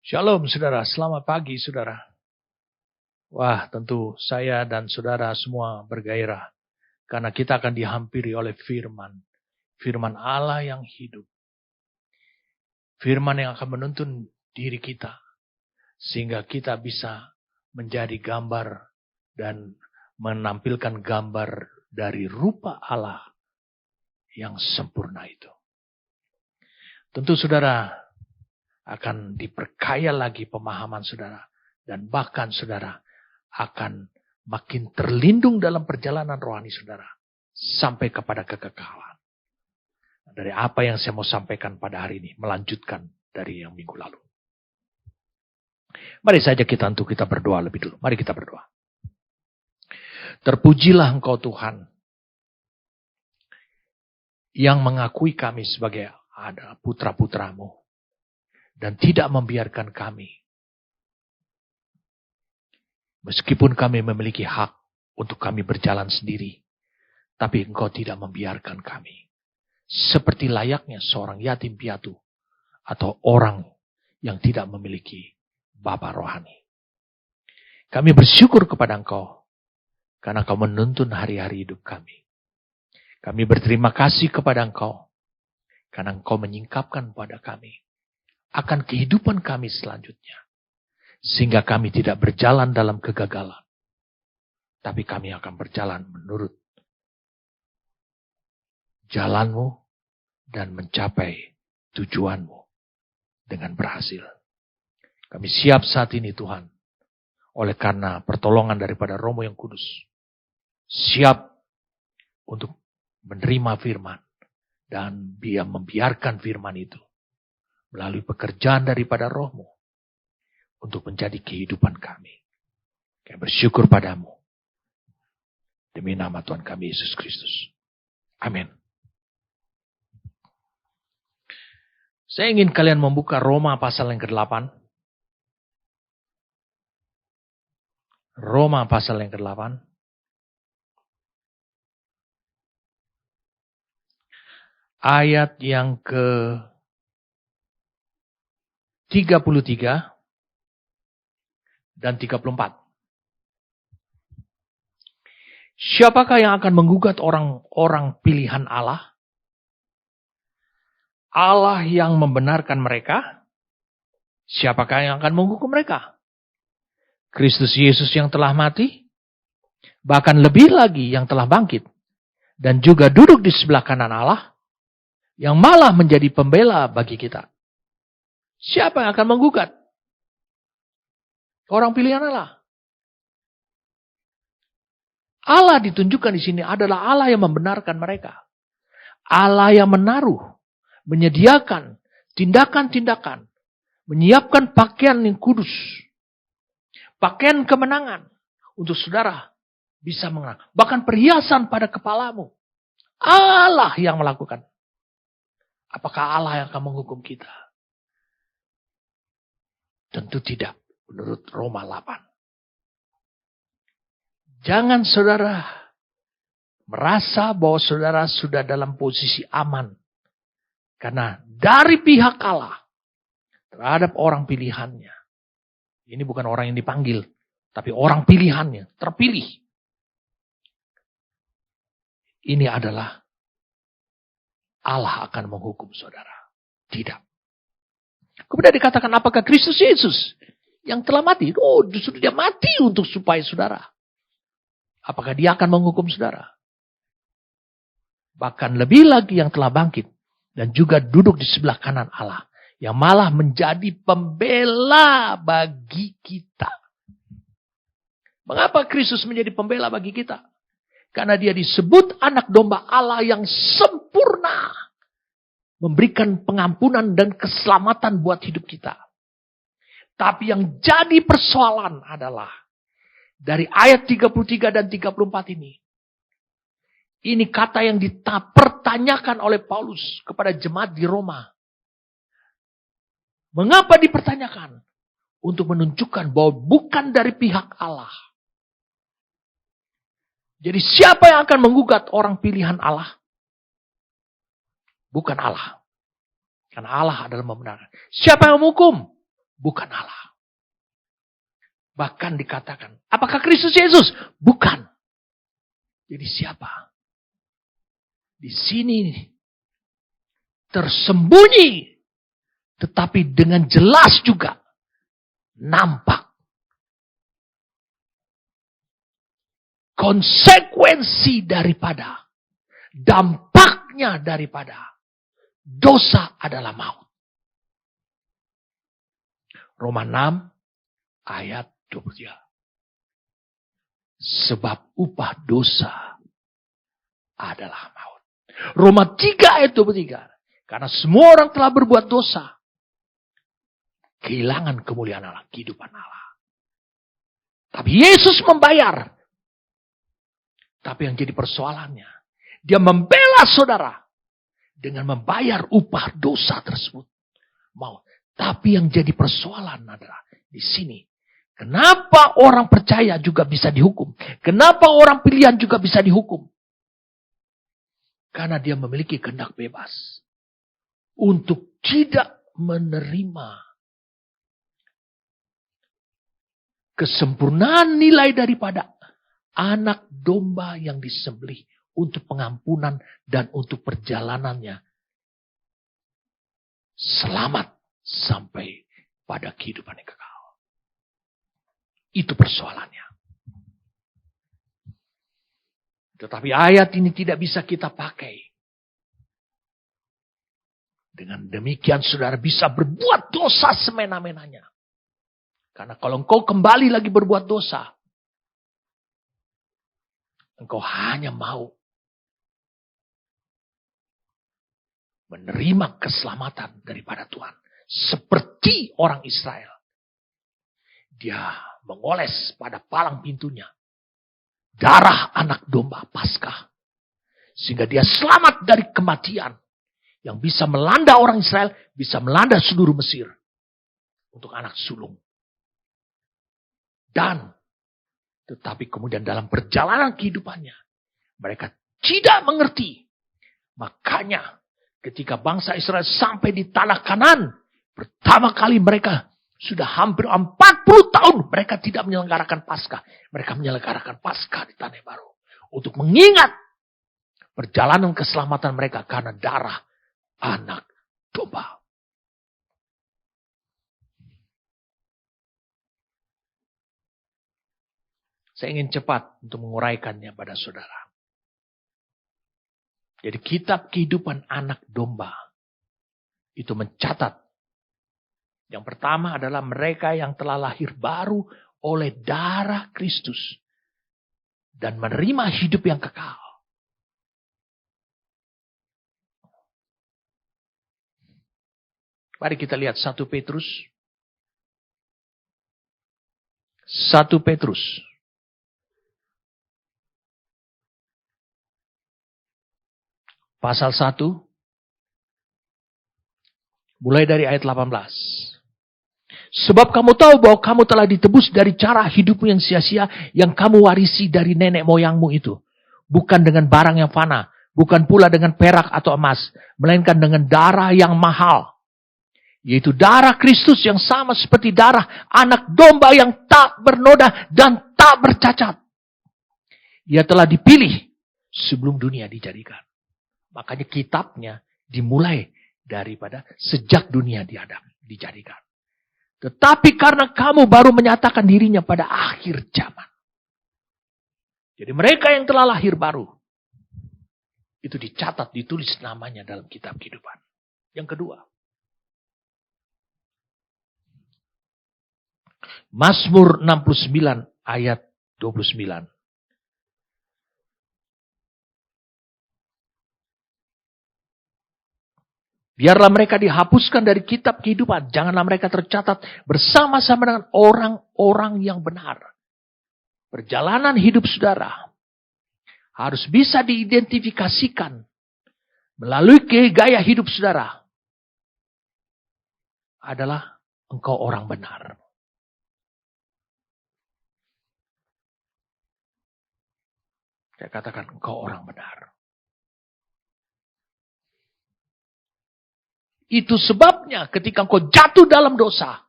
Shalom saudara, selamat pagi saudara. Wah, tentu saya dan saudara semua bergairah karena kita akan dihampiri oleh firman. Firman Allah yang hidup. Firman yang akan menuntun diri kita sehingga kita bisa menjadi gambar dan menampilkan gambar dari rupa Allah yang sempurna itu. Tentu saudara akan diperkaya lagi pemahaman saudara. Dan bahkan saudara akan makin terlindung dalam perjalanan rohani saudara. Sampai kepada kekekalan. Dari apa yang saya mau sampaikan pada hari ini. Melanjutkan dari yang minggu lalu. Mari saja kita berdoa lebih dulu. Mari kita berdoa. Terpujilah Engkau Tuhan. Yang mengakui kami sebagai putra-putramu. Dan tidak membiarkan kami. Meskipun kami memiliki hak untuk kami berjalan sendiri. Tapi Engkau tidak membiarkan kami. Seperti layaknya seorang yatim piatu. Atau orang yang tidak memiliki bapa rohani. Kami bersyukur kepada Engkau. Karena Engkau menuntun hari-hari hidup kami. Kami berterima kasih kepada Engkau. Karena Engkau menyingkapkan pada kami. Akan kehidupan kami selanjutnya. Sehingga kami tidak berjalan dalam kegagalan. Tapi kami akan berjalan menurut jalanmu dan mencapai tujuanmu dengan berhasil. Kami siap saat ini Tuhan. Oleh karena pertolongan daripada Romo yang Kudus. Siap untuk menerima firman. Dan Dia membiarkan firman itu. Melalui pekerjaan daripada Roh-Mu. Untuk menjadi kehidupan kami. Kami bersyukur padamu. Demi nama Tuhan kami Yesus Kristus. Amin. Saya ingin kalian membuka Roma pasal yang ke-8. Roma pasal yang ke-8. Ayat yang ke-33 dan 34. Siapakah yang akan menggugat orang-orang pilihan Allah? Allah yang membenarkan mereka. Siapakah yang akan menghukum mereka? Kristus Yesus yang telah mati. Bahkan lebih lagi yang telah bangkit. Dan juga duduk di sebelah kanan Allah. Yang malah menjadi pembela bagi kita. Siapa yang akan menggugat? Orang pilihan Allah. Allah ditunjukkan di sini adalah Allah yang membenarkan mereka. Allah yang menaruh, menyediakan tindakan-tindakan, menyiapkan pakaian yang kudus, pakaian kemenangan untuk saudara bisa menang. Bahkan perhiasan pada kepalamu. Allah yang melakukan. Apakah Allah yang akan menghukum kita? Tentu tidak. Menurut Roma 8. Jangan saudara merasa bahwa saudara sudah dalam posisi aman. Karena dari pihak Allah terhadap orang pilihannya. Ini bukan orang yang dipanggil. Tapi orang pilihannya. Terpilih. Ini adalah Allah akan menghukum saudara. Tidak. Kemudian dikatakan apakah Kristus Yesus yang telah mati? Oh, justru Dia mati untuk supaya saudara. Apakah Dia akan menghukum saudara? Bahkan lebih lagi yang telah bangkit. Dan juga duduk di sebelah kanan Allah. Yang malah menjadi pembela bagi kita. Mengapa Kristus menjadi pembela bagi kita? Karena Dia disebut anak domba Allah yang sempurna. Memberikan pengampunan dan keselamatan buat hidup kita. Tapi yang jadi persoalan adalah dari ayat 33 dan 34 ini. Ini kata yang dipertanyakan oleh Paulus kepada jemaat di Roma. Mengapa dipertanyakan? Untuk menunjukkan bahwa bukan dari pihak Allah. Jadi siapa yang akan menggugat orang pilihan Allah? Bukan Allah. Karena Allah adalah membenarkan. Siapa yang menghukum? bukan Allah. Bahkan dikatakan, apakah Kristus Yesus? Bukan. Jadi siapa? Di sini tersembunyi, tetapi dengan jelas juga nampak konsekuensi daripada, dampaknya daripada dosa adalah maut. Roma 6 ayat 23. Sebab upah dosa adalah maut. Roma 3 ayat 23. Karena semua orang telah berbuat dosa, kehilangan kemuliaan Allah, kehidupan Allah. Tapi Yesus membayar. Tapi yang jadi persoalannya, dia membela saudara dengan membayar upah dosa tersebut. Maut. Tapi yang jadi persoalan adalah di sini. Kenapa orang percaya juga bisa dihukum? Kenapa orang pilihan juga bisa dihukum? Karena dia memiliki kehendak bebas untuk tidak menerima kesempurnaan nilai daripada anak domba yang disembelih untuk pengampunan dan untuk perjalanannya selamat sampai pada kehidupan yang kekal. Itu persoalannya. Tetapi ayat ini tidak bisa kita pakai. Dengan demikian saudara bisa berbuat dosa semena-menanya. Karena kalau engkau kembali lagi berbuat dosa, engkau hanya mau menerima keselamatan daripada Tuhan. Seperti orang Israel. Dia mengoles pada palang pintunya darah anak domba Paskah. Sehingga dia selamat dari kematian. Yang bisa melanda orang Israel, bisa melanda seluruh Mesir. Untuk anak sulung. Dan tetapi kemudian dalam perjalanan kehidupannya, mereka tidak mengerti. Makanya ketika bangsa Israel sampai di tanah Kanaan, pertama kali mereka sudah hampir 40 tahun mereka tidak menyelenggarakan Paskah. Mereka menyelenggarakan Paskah di Tanah Baru. Untuk mengingat perjalanan keselamatan mereka karena darah anak domba. Saya ingin cepat untuk menguraikannya pada saudara. Jadi kitab kehidupan anak domba itu mencatat. Yang pertama adalah mereka yang telah lahir baru oleh darah Kristus. Dan menerima hidup yang kekal. Mari kita lihat 1 Petrus. 1 Petrus. Pasal 1. Mulai dari ayat 18. Sebab kamu tahu bahwa kamu telah ditebus dari cara hidupmu yang sia-sia yang kamu warisi dari nenek moyangmu itu. Bukan dengan barang yang fana. Bukan pula dengan perak atau emas. Melainkan dengan darah yang mahal. Yaitu darah Kristus yang sama seperti darah anak domba yang tak bernoda dan tak bercacat. Ia telah dipilih sebelum dunia dijadikan. Makanya kitabnya dimulai daripada sejak dunia dijadikan. Tetapi karena kamu baru menyatakan dirinya pada akhir zaman. Jadi mereka yang telah lahir baru. Itu dicatat, ditulis namanya dalam kitab kehidupan. Yang kedua. Mazmur 69 ayat 29. Biarlah mereka dihapuskan dari kitab kehidupan. Janganlah mereka tercatat bersama-sama dengan orang-orang yang benar. Perjalanan hidup saudara harus bisa diidentifikasikan melalui gaya hidup saudara. Adalah engkau orang benar. Saya katakan engkau orang benar. Itu sebabnya ketika engkau jatuh dalam dosa.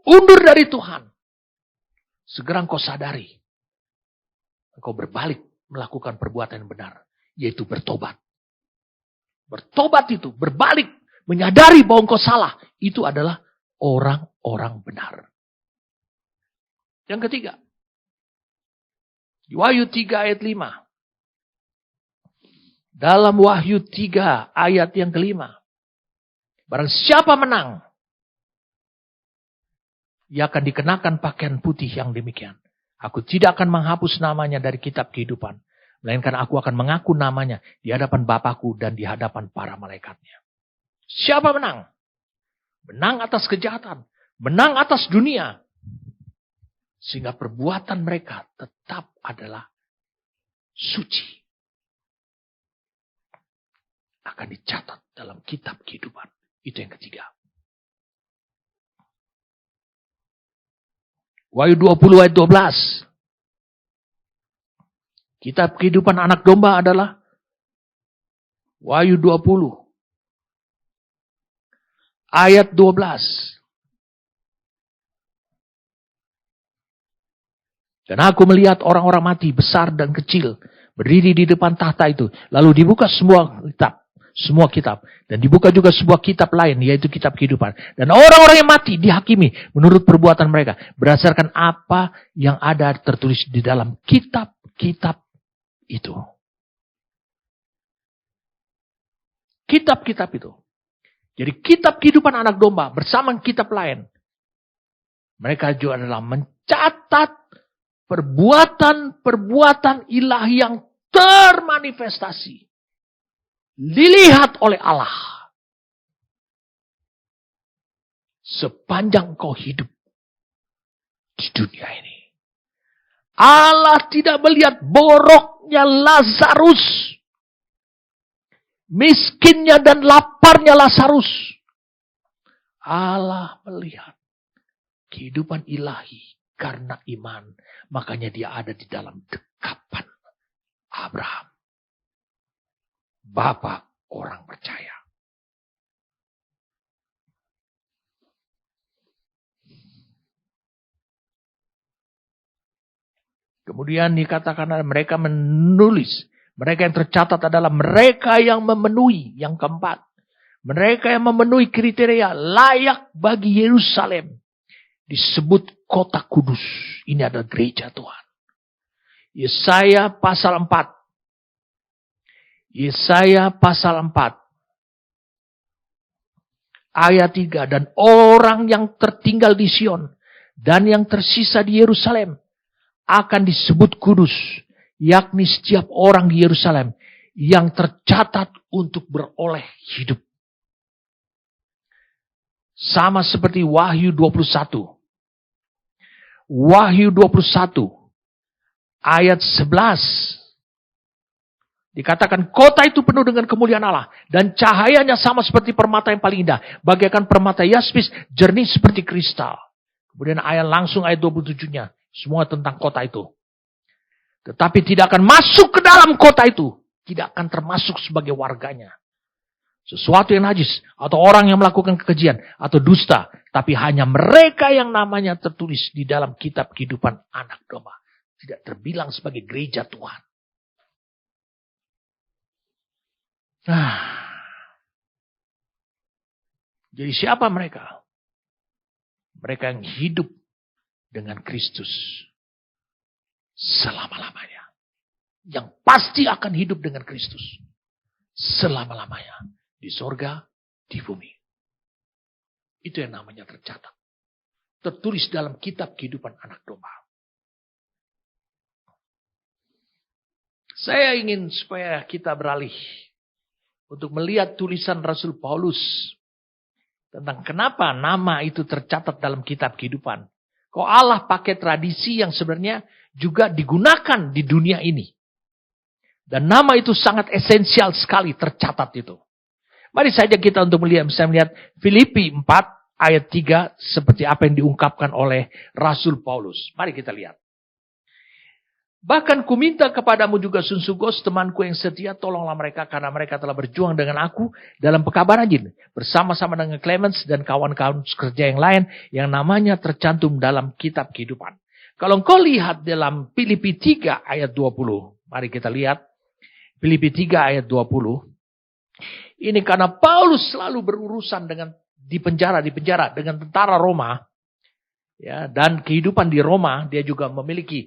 undur dari Tuhan, segera engkau sadari, engkau berbalik melakukan perbuatan yang benar, yaitu bertobat. Bertobat itu, berbalik, menyadari bahwa engkau salah, itu adalah orang-orang benar. Yang ketiga, di Wahyu 3 ayat 5. Dalam Wahyu 3 ayat yang kelima, barang siapa menang, ia akan dikenakan pakaian putih yang demikian. Aku tidak akan menghapus namanya dari kitab kehidupan, melainkan aku akan mengaku namanya di hadapan Bapakku dan di hadapan para malaikatnya. Siapa menang? Menang atas kejahatan, menang atas dunia, sehingga perbuatan mereka tetap adalah suci. Akan dicatat dalam kitab kehidupan. Itu yang ketiga. Wahyu 20 ayat 12. Kitab kehidupan anak domba adalah Wahyu 20 ayat 12. Dan aku melihat orang-orang mati besar dan kecil berdiri di depan tahta itu. Lalu dibuka semua kitab. Dan dibuka juga sebuah kitab lain, yaitu kitab kehidupan. Dan orang-orang yang mati dihakimi menurut perbuatan mereka. Berdasarkan apa yang ada tertulis di dalam kitab-kitab itu. Kitab-kitab itu. Jadi kitab kehidupan anak domba bersama kitab lain. Mereka juga adalah mencatat perbuatan-perbuatan ilahi yang termanifestasi. Dilihat oleh Allah. Sepanjang kau hidup di dunia ini. Allah tidak melihat boroknya Lazarus. Miskinnya dan laparnya Lazarus. Allah melihat kehidupan ilahi karena iman. Makanya dia ada di dalam dekapan Abraham. Bapak orang percaya. Kemudian dikatakan mereka menulis. Mereka yang tercatat adalah mereka yang memenuhi. Yang keempat. Mereka yang memenuhi kriteria layak bagi Yerusalem. Disebut kota kudus. Ini adalah gereja Tuhan. Yesaya pasal 4. Yesaya pasal 4. Ayat 3. Dan orang yang tertinggal di Sion. Dan yang tersisa di Yerusalem. Akan disebut kudus. Yakni setiap orang di Yerusalem. Yang tercatat untuk beroleh hidup. Sama seperti Wahyu 21. Wahyu 21. Ayat 11. Dikatakan kota itu penuh dengan kemuliaan Allah. Dan cahayanya sama seperti permata yang paling indah. Bagaikan permata yaspis, jernih seperti kristal. Kemudian langsung ayat 27-nya. Semua tentang kota itu. Tetapi tidak akan masuk ke dalam kota itu. Tidak akan termasuk sebagai warganya. Sesuatu yang najis. Atau orang yang melakukan kekejian. Atau dusta. Tapi hanya mereka yang namanya tertulis di dalam kitab kehidupan anak domba. Tidak terbilang sebagai gereja Tuhan. Jadi siapa mereka? Mereka yang hidup dengan Kristus selama-lamanya. Yang pasti akan hidup dengan Kristus selama-lamanya. Di sorga, di bumi. Itu yang namanya tercatat. Tertulis dalam kitab kehidupan anak domba. Saya ingin supaya kita beralih untuk melihat tulisan Rasul Paulus tentang kenapa nama itu tercatat dalam kitab kehidupan. Kok Allah pakai tradisi yang sebenarnya juga digunakan di dunia ini. Dan nama itu sangat esensial sekali tercatat itu. Mari saja kita untuk melihat Filipi 4 ayat 3 seperti apa yang diungkapkan oleh Rasul Paulus. Mari kita lihat. Bahkan kuminta kepadamu juga Sunzugos, temanku yang setia, tolonglah mereka karena mereka telah berjuang dengan aku dalam pekabaran jin. Bersama-sama dengan Clemens dan kawan-kawan kerja yang lain yang namanya tercantum dalam kitab kehidupan. Kalau engkau lihat dalam Filipi 3 ayat 20. Mari kita lihat. Filipi 3 ayat 20. Ini karena Paulus selalu berurusan dengan di penjara dengan tentara Roma. Ya, dan kehidupan di Roma, dia juga memiliki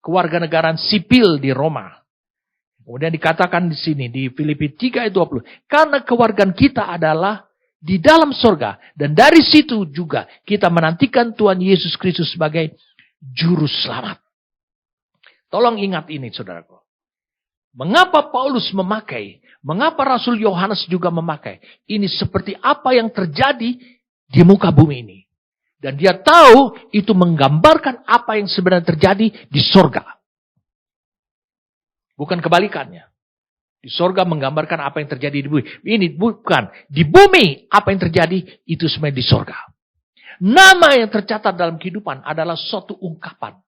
kewarganegaraan sipil di Roma. Kemudian dikatakan di sini di Filipi 3 ayat 20. Karena kewargaan kita adalah di dalam sorga. Dan dari situ juga kita menantikan Tuhan Yesus Kristus sebagai juru selamat. Tolong ingat ini saudaraku. Mengapa Paulus mengapa Rasul Yohanes juga memakai. Ini seperti apa yang terjadi di muka bumi ini. Dan dia tahu itu menggambarkan apa yang sebenarnya terjadi di sorga. Bukan kebalikannya. Di sorga menggambarkan apa yang terjadi di bumi. Ini bukan. Di bumi apa yang terjadi itu sebenarnya di sorga. Nama yang tercatat dalam kehidupan adalah suatu ungkapan.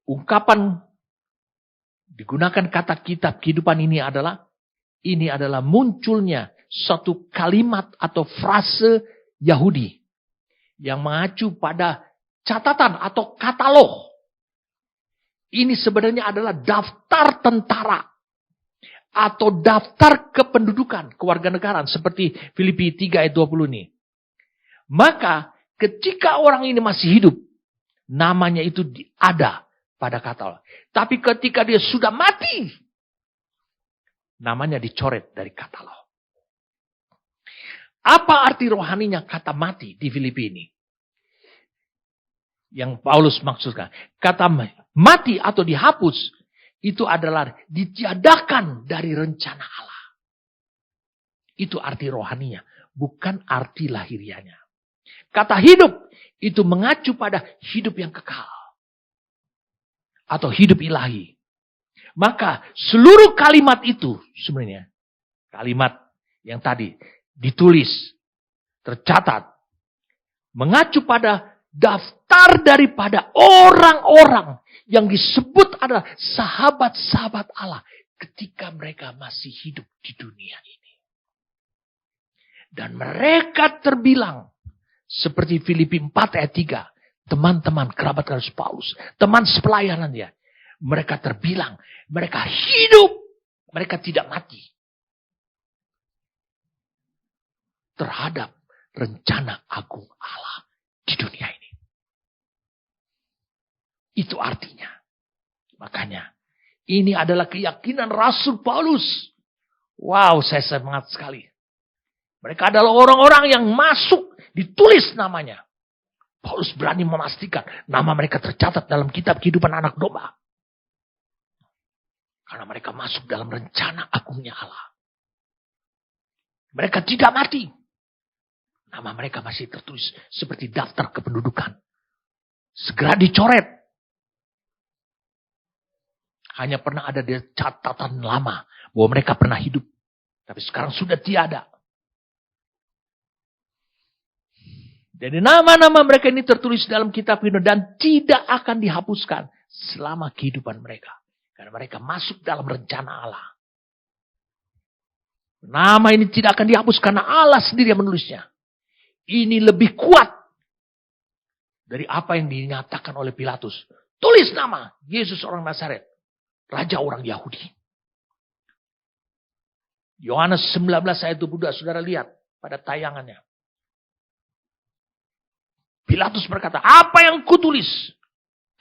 Ungkapan digunakan kata kitab kehidupan ini adalah munculnya suatu kalimat atau frase Yahudi yang mengacu pada catatan atau katalog. Ini sebenarnya adalah daftar tentara atau daftar kependudukan kewarganegaraan seperti Filipi 3 ayat 20 ini. Maka ketika orang ini masih hidup, namanya itu ada pada katalog. Tapi ketika dia sudah mati, namanya dicoret dari katalog. Apa arti rohaninya kata mati di Filipi ini? Yang Paulus maksudkan. Kata mati atau dihapus, itu adalah ditiadakan dari rencana Allah. Itu arti rohaninya, bukan arti lahirianya. Kata hidup, itu mengacu pada hidup yang kekal. Atau hidup ilahi. Maka seluruh kalimat itu sebenarnya, kalimat yang tadi, ditulis, tercatat, mengacu pada daftar daripada orang-orang yang disebut adalah sahabat-sahabat Allah ketika mereka masih hidup di dunia ini. Dan mereka terbilang seperti Filipi 4 ayat 3, teman-teman kerabat Rasul Paulus, teman sepelayanan dia, mereka terbilang, mereka hidup, mereka tidak mati. Terhadap rencana agung Allah di dunia ini. Itu artinya. Makanya, ini adalah keyakinan Rasul Paulus. Wow, saya semangat sekali. Mereka adalah orang-orang yang masuk, ditulis namanya. Paulus berani memastikan nama mereka tercatat dalam kitab kehidupan anak domba. Karena mereka masuk dalam rencana agungnya Allah. Mereka tidak mati. Nama mereka masih tertulis seperti daftar kependudukan. Segera dicoret. Hanya pernah ada di catatan lama bahwa mereka pernah hidup. Tapi sekarang sudah tiada. Jadi nama-nama mereka ini tertulis dalam kitab kehidupan dan tidak akan dihapuskan selama kehidupan mereka. Karena mereka masuk dalam rencana Allah. Nama ini tidak akan dihapus karena Allah sendiri yang menulisnya. Ini lebih kuat dari apa yang dinyatakan oleh Pilatus. Tulis nama Yesus orang Nazaret, Raja orang Yahudi. Yohanes 19 ayat 22, saudara lihat pada tayangannya. Pilatus berkata, apa yang kutulis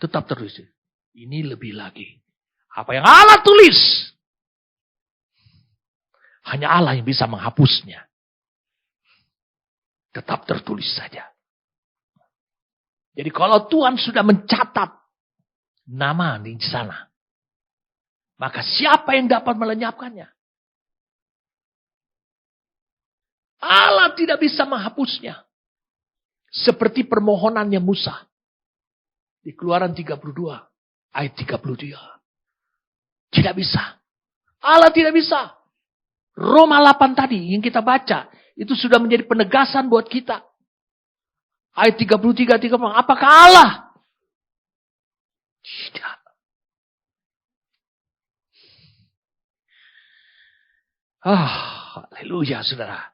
tetap tertulis. Ini lebih lagi. Apa yang Allah tulis, hanya Allah yang bisa menghapusnya. Tetap tertulis saja. Jadi kalau Tuhan sudah mencatat nama di sana, maka siapa yang dapat melenyapkannya? Allah tidak bisa menghapusnya. Seperti permohonannya Musa. Di Keluaran 32 ayat 33. Tidak bisa. Allah tidak bisa. Roma 8 tadi yang kita baca. Itu sudah menjadi penegasan buat kita. Ayat 33, apakah Allah Tidak. Haleluya, saudara.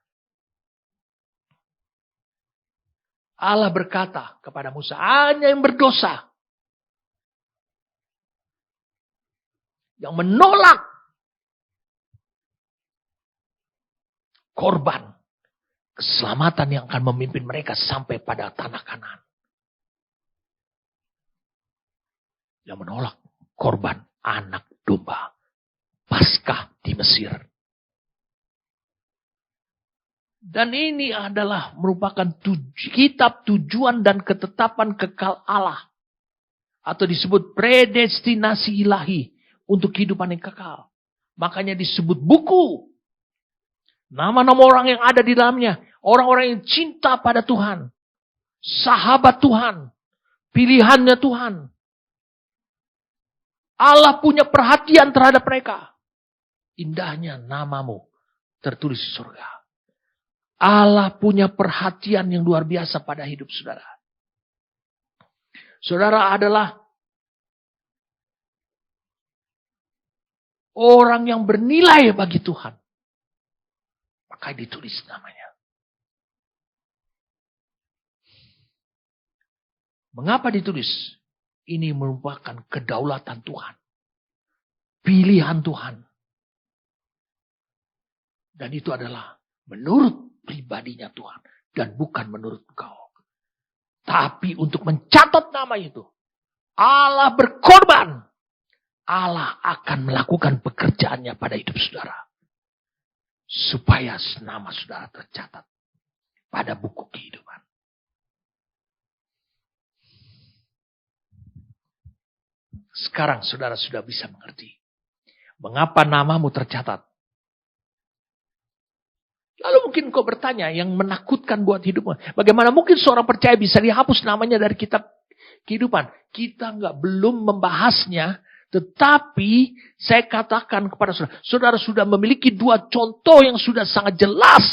Allah berkata kepada Musa, hanya yang berdosa, yang menolak korban keselamatan yang akan memimpin mereka sampai pada tanah Kanaan. Yang menolak korban anak domba Paskah di Mesir. Dan ini adalah merupakan kitab tujuan dan ketetapan kekal Allah. Atau disebut predestinasi ilahi untuk kehidupan yang kekal. Makanya disebut buku. Nama-nama orang yang ada di dalamnya. Orang-orang yang cinta pada Tuhan. Sahabat Tuhan. Pilihannya Tuhan. Allah punya perhatian terhadap mereka. Indahnya namamu tertulis di surga. Allah punya perhatian yang luar biasa pada hidup saudara. Saudara adalah orang yang bernilai bagi Tuhan. Maka ditulis namanya. Mengapa ditulis? Ini merupakan kedaulatan Tuhan. Pilihan Tuhan. Dan itu adalah menurut pribadinya Tuhan. Dan bukan menurut engkau. Tapi untuk mencatat nama itu. Allah berkorban. Allah akan melakukan pekerjaannya pada hidup saudara. Supaya nama saudara tercatat pada buku kehidupan. Sekarang saudara sudah bisa mengerti. Mengapa namamu tercatat. Lalu mungkin kau bertanya yang menakutkan buat hidupmu. Bagaimana mungkin seorang percaya bisa dihapus namanya dari kitab kehidupan. Kita belum membahasnya. Tetapi saya katakan kepada saudara. Saudara sudah memiliki dua contoh yang sudah sangat jelas.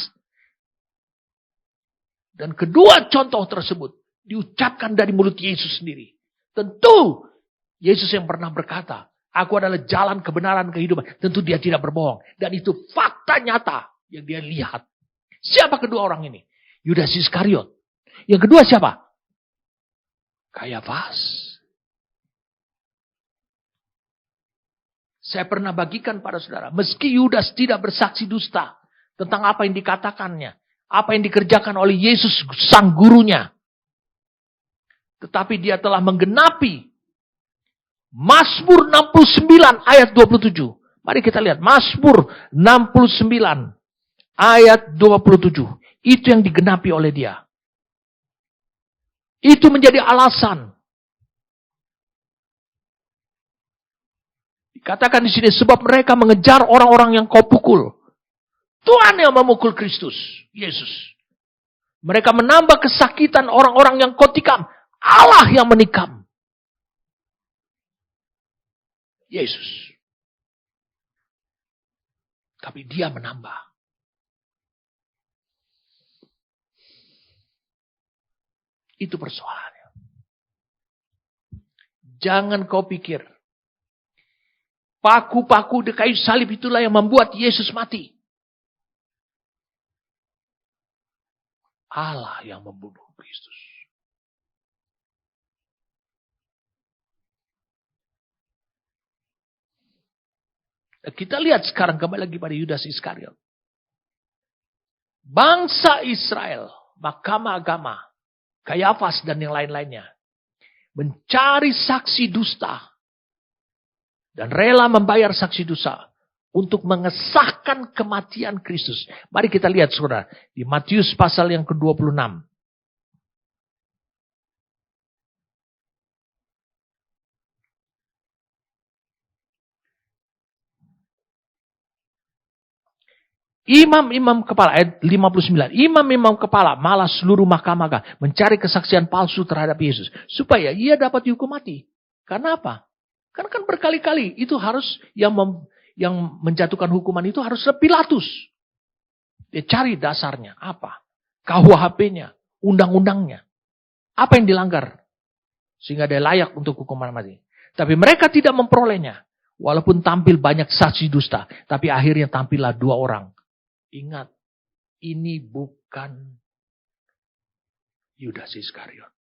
Dan kedua contoh tersebut diucapkan dari mulut Yesus sendiri. Tentu Yesus yang pernah berkata. Aku adalah jalan kebenaran kehidupan. Tentu dia tidak berbohong. Dan itu fakta nyata. Yang dia lihat. Siapa kedua orang ini? Yudas Iskariot. Yang kedua siapa? Kayafas. Saya pernah bagikan pada saudara. Meski Yudas tidak bersaksi dusta. Tentang apa yang dikatakannya. Apa yang dikerjakan oleh Yesus sang gurunya. Tetapi dia telah menggenapi. Mazmur 69 ayat 27. Mari kita lihat. Mazmur 69. Ayat 27. Itu yang digenapi oleh dia. Itu menjadi alasan. Dikatakan di sini sebab mereka mengejar orang-orang yang kau pukul. Tuhan yang memukul Kristus, Yesus. Mereka menambah kesakitan orang-orang yang kau tikam. Allah yang menikam. Yesus. Tapi dia menambah. Itu persoalannya. Jangan kau pikir. Paku-paku di kayu salib itulah yang membuat Yesus mati. Allah yang membunuh Kristus. Kita lihat sekarang kembali lagi pada Yudas Iskariot. Bangsa Israel, mahkamah agama, Kayafas dan yang lain-lainnya. Mencari saksi dusta. Dan rela membayar saksi dusta. Untuk mengesahkan kematian Kristus. Mari kita lihat saudara. Di Matius pasal yang ke-26. Imam-imam kepala, ayat 59. Imam-imam kepala, malah seluruh mahkamah mencari kesaksian palsu terhadap Yesus. Supaya ia dapat dihukum mati. Karena apa? Karena kan berkali-kali itu harus yang menjatuhkan hukuman itu harus Pilatus. Dia cari dasarnya. Apa? KUHP-nya. Undang-undangnya. Apa yang dilanggar? Sehingga dia layak untuk hukuman mati. Tapi mereka tidak memperolehnya. Walaupun tampil banyak saksi dusta. Tapi akhirnya tampillah 2 orang. Ingat, ini bukan Yudas Iskariot.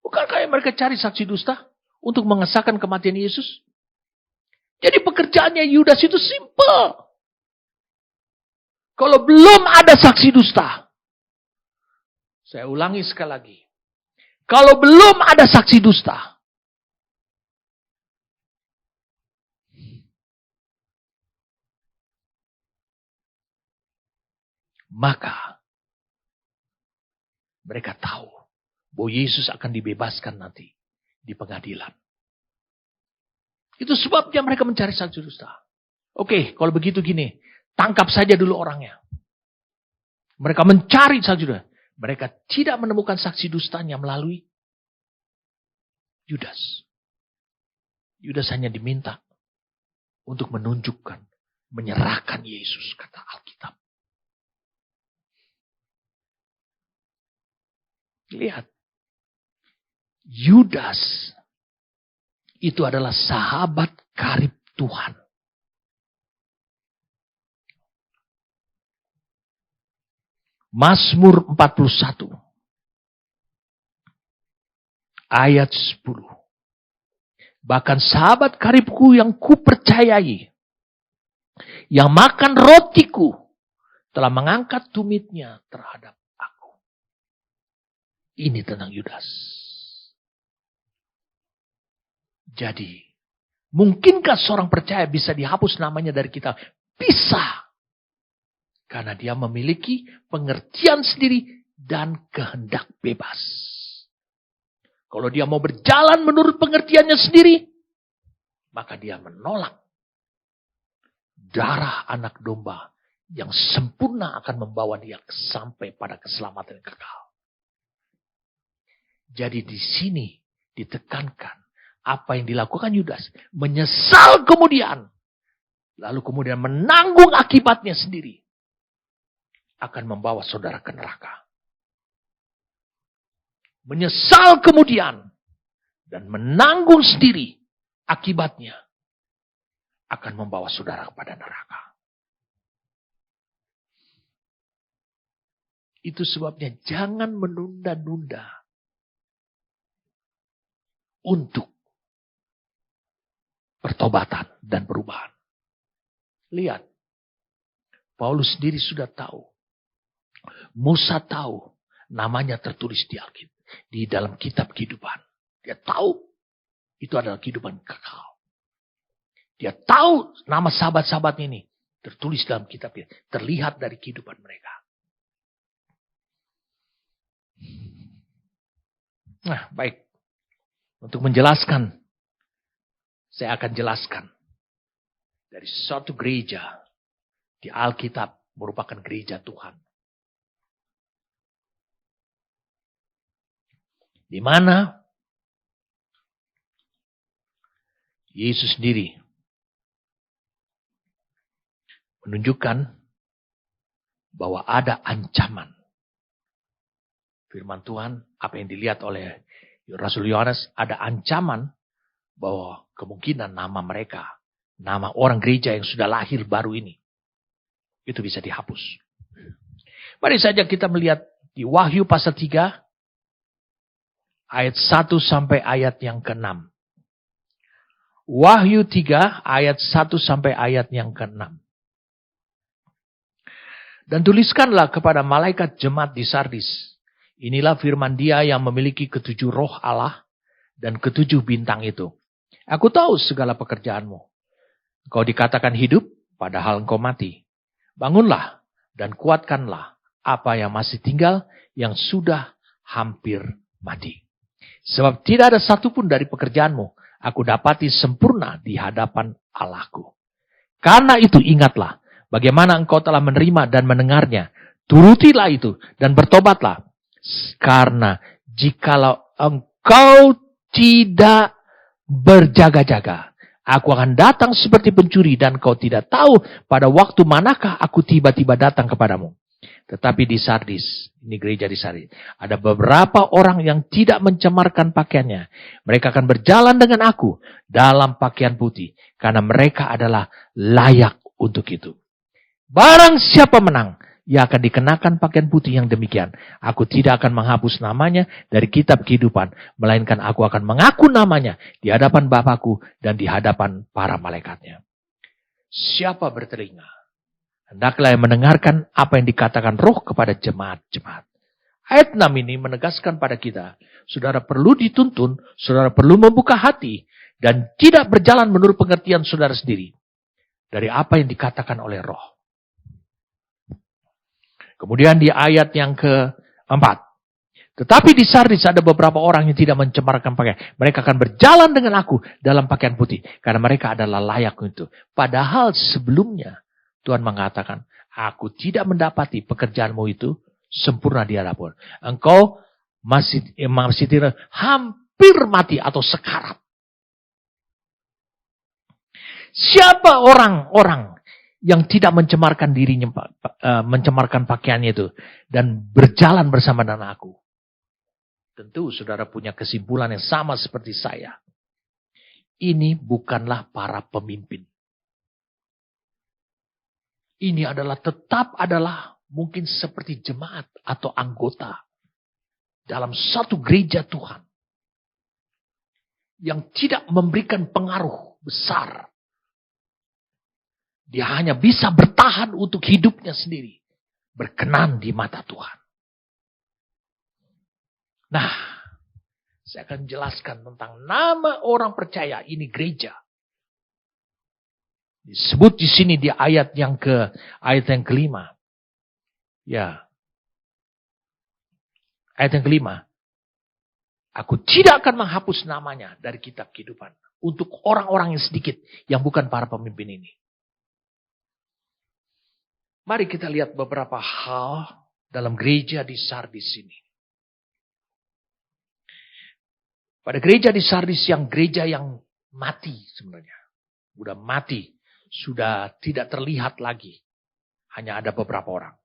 Bukankah mereka cari saksi dusta untuk mengesahkan kematian Yesus? Jadi pekerjaannya Yudas itu simple. Kalau belum ada saksi dusta. Saya ulangi sekali lagi. Kalau belum ada saksi dusta. Maka mereka tahu bahwa Yesus akan dibebaskan nanti di pengadilan. Itu sebabnya mereka mencari saksi dusta. Oke, kalau begitu gini, tangkap saja dulu orangnya. Mereka mencari saksi dusta. Mereka tidak menemukan saksi dustanya melalui Yudas. Yudas hanya diminta untuk menunjukkan, menyerahkan Yesus, kata Alkitab. Lihat, Yudas itu adalah sahabat karib Tuhan. Mazmur 41 ayat 10. Bahkan sahabat karibku yang kupercayai, yang makan rotiku, telah mengangkat tumitnya terhadap aku. Ini tentang Yudas. Jadi, mungkinkah seorang percaya bisa dihapus namanya dari kitab? Bisa. Karena dia memiliki pengertian sendiri dan kehendak bebas. Kalau dia mau berjalan menurut pengertiannya sendiri, maka dia menolak darah anak domba yang sempurna akan membawa dia sampai pada keselamatan kekal. Jadi di sini ditekankan apa yang dilakukan Yudas. Menyesal kemudian. Lalu kemudian menanggung akibatnya sendiri. Akan membawa saudara ke neraka. Menyesal kemudian. Dan menanggung sendiri akibatnya. Akan membawa saudara kepada neraka. Itu sebabnya jangan menunda-nunda. Untuk pertobatan dan perubahan. Lihat. Paulus sendiri sudah tahu. Musa tahu. Namanya tertulis di Alkitab. Di dalam kitab kehidupan. Dia tahu. Itu adalah kehidupan kekal. Dia tahu nama sahabat-sahabat ini. Tertulis dalam kitab ini. Terlihat dari kehidupan mereka. Nah, baik. Untuk menjelaskan, saya akan jelaskan dari suatu gereja di Alkitab merupakan gereja Tuhan. Di mana Yesus sendiri menunjukkan bahwa ada ancaman. Firman Tuhan, apa yang dilihat oleh Rasul Yohanes, ada ancaman bahwa kemungkinan nama mereka, nama orang gereja yang sudah lahir baru ini, itu bisa dihapus. Mari saja kita melihat di Wahyu pasal 3, ayat 1 sampai ayat yang ke-6. Wahyu 3, ayat 1 sampai ayat yang ke-6. Dan tuliskanlah kepada malaikat jemaat di Sardis. Inilah firman Dia yang memiliki 7 roh Allah dan 7 bintang itu. Aku tahu segala pekerjaanmu. Engkau dikatakan hidup, padahal engkau mati. Bangunlah dan kuatkanlah apa yang masih tinggal, yang sudah hampir mati. Sebab tidak ada satupun dari pekerjaanmu aku dapati sempurna di hadapan Allahku. Karena itu ingatlah, bagaimana engkau telah menerima dan mendengarnya. Turutilah itu dan bertobatlah. Karena jikalau engkau tidak berjaga-jaga, aku akan datang seperti pencuri dan kau tidak tahu pada waktu manakah aku tiba-tiba datang kepadamu. Tetapi di Sardis, Ini gereja di Sardis. Ada beberapa orang yang tidak mencemarkan pakaiannya. Mereka akan berjalan dengan aku dalam pakaian putih. Karena mereka adalah layak untuk itu. Barang siapa menang, ia akan dikenakan pakaian putih yang demikian. Aku tidak akan menghapus namanya dari kitab kehidupan. Melainkan aku akan mengaku namanya di hadapan Bapakku dan di hadapan para malaikatnya. Siapa bertelinga, hendaklah mendengarkan apa yang dikatakan Roh kepada jemaat-jemaat. Ayat 6 ini menegaskan pada kita, saudara perlu dituntun, saudara perlu membuka hati, dan tidak berjalan menurut pengertian saudara sendiri. Dari apa yang dikatakan oleh Roh. Kemudian di ayat yang keempat. Tetapi di Sardis ada beberapa orang yang tidak mencemarkan pakaian. Mereka akan berjalan dengan aku dalam pakaian putih. Karena mereka adalah layak untuk itu. Padahal sebelumnya Tuhan mengatakan, aku tidak mendapati pekerjaanmu itu sempurna di hadapan. Engkau masih hampir mati atau sekarat. Siapa orang-orang yang tidak mencemarkan dirinya, mencemarkan pakaiannya itu, dan berjalan bersama dengan aku? Tentu saudara punya kesimpulan yang sama seperti saya. Ini bukanlah para pemimpin. Ini tetap adalah mungkin seperti jemaat atau anggota dalam satu gereja Tuhan. Yang tidak memberikan pengaruh besar. Dia hanya bisa bertahan untuk hidupnya sendiri. Berkenan di mata Tuhan. Nah, saya akan jelaskan tentang nama orang percaya. Ini gereja. Disebut di sini di ayat yang kelima. Ya. Ayat yang kelima. Aku tidak akan menghapus namanya dari kitab kehidupan. Untuk orang-orang yang sedikit. Yang bukan para pemimpin ini. Mari kita lihat beberapa hal dalam gereja di Sardis ini. Pada gereja di Sardis yang gereja yang mati sebenarnya. Sudah mati. Sudah tidak terlihat lagi. Hanya ada beberapa orang.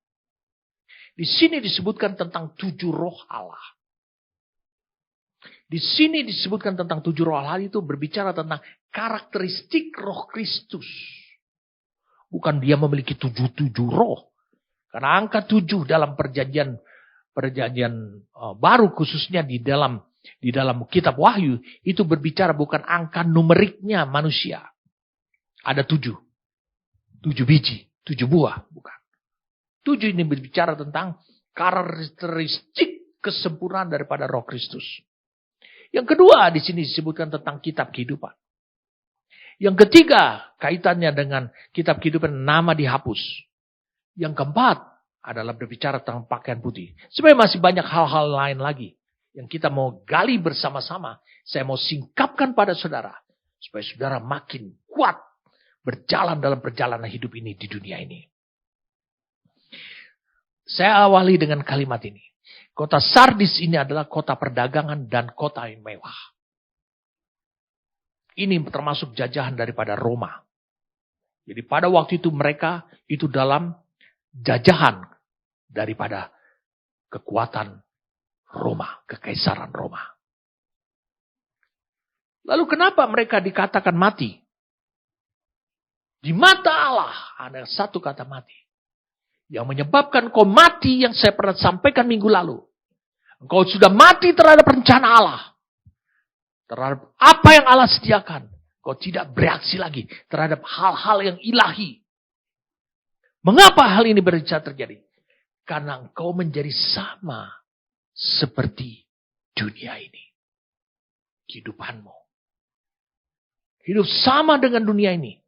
Di sini disebutkan tentang 7 roh Allah. Di sini disebutkan tentang 7 roh Allah itu berbicara tentang karakteristik roh Kristus. Bukan dia memiliki 7 roh. Karena angka 7 dalam perjanjian baru khususnya di dalam kitab Wahyu itu berbicara bukan angka numeriknya manusia. Ada 7. 7 biji, 7 buah, bukan. 7 ini berbicara tentang karakteristik kesempurnaan daripada Roh Kristus. Yang kedua di sini disebutkan tentang kitab kehidupan. Yang ketiga kaitannya dengan kitab kehidupan nama dihapus. Yang keempat adalah berbicara tentang pakaian putih. Sebenarnya masih banyak hal-hal lain lagi yang kita mau gali bersama-sama. Saya mau singkapkan pada saudara supaya saudara makin kuat berjalan dalam perjalanan hidup ini di dunia ini. Saya awali dengan kalimat ini. Kota Sardis ini adalah kota perdagangan dan kota yang mewah. Ini termasuk jajahan daripada Roma. Jadi pada waktu itu mereka itu dalam jajahan daripada kekuatan Roma, kekaisaran Roma. Lalu kenapa mereka dikatakan mati? Di mata Allah ada satu kata mati. Yang menyebabkan kau mati yang saya pernah sampaikan minggu lalu. Engkau sudah mati terhadap rencana Allah. Terhadap apa yang Allah sediakan. Kau tidak bereaksi lagi terhadap hal-hal yang ilahi. Mengapa hal ini bisa terjadi? Karena engkau menjadi sama seperti dunia ini. Kehidupanmu. Hidup sama dengan dunia ini.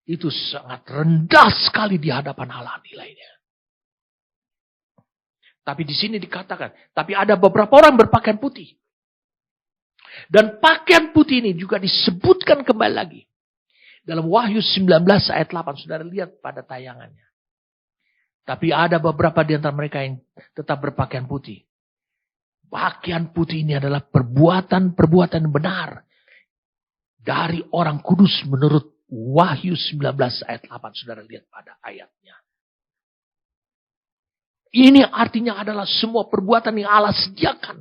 Itu sangat rendah sekali di hadapan Allah nilainya. Tapi di sini dikatakan, tapi ada beberapa orang berpakaian putih. Dan pakaian putih ini juga disebutkan kembali lagi. Dalam Wahyu 19 ayat 8, saudara lihat pada tayangannya. Tapi ada beberapa di antara mereka yang tetap berpakaian putih. Pakaian putih ini adalah perbuatan-perbuatan benar. Dari orang kudus menurut Wahyu 19 ayat 8. Saudara lihat pada ayatnya. Ini artinya adalah semua perbuatan yang Allah sediakan.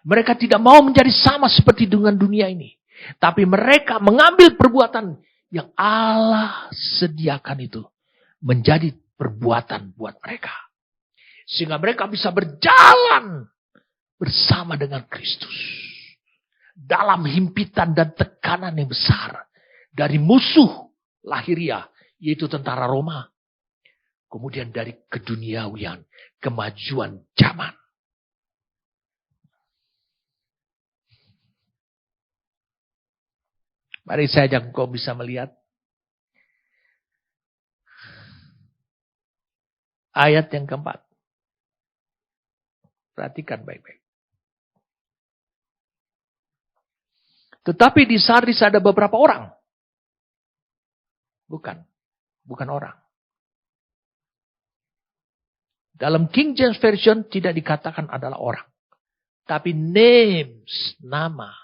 Mereka tidak mau menjadi sama seperti dengan dunia ini. Tapi mereka mengambil perbuatan yang Allah sediakan itu menjadi perbuatan buat mereka. Sehingga mereka bisa berjalan bersama dengan Kristus. Dalam himpitan dan tekanan yang besar. Dari musuh lahiriah, yaitu tentara Roma. Kemudian dari keduniawian, kemajuan zaman. Mari saya ajak engkau bisa melihat ayat yang keempat. Perhatikan baik-baik. Tetapi di Sardis ada beberapa orang. Bukan orang. Dalam King James Version tidak dikatakan adalah orang. Tapi names, nama,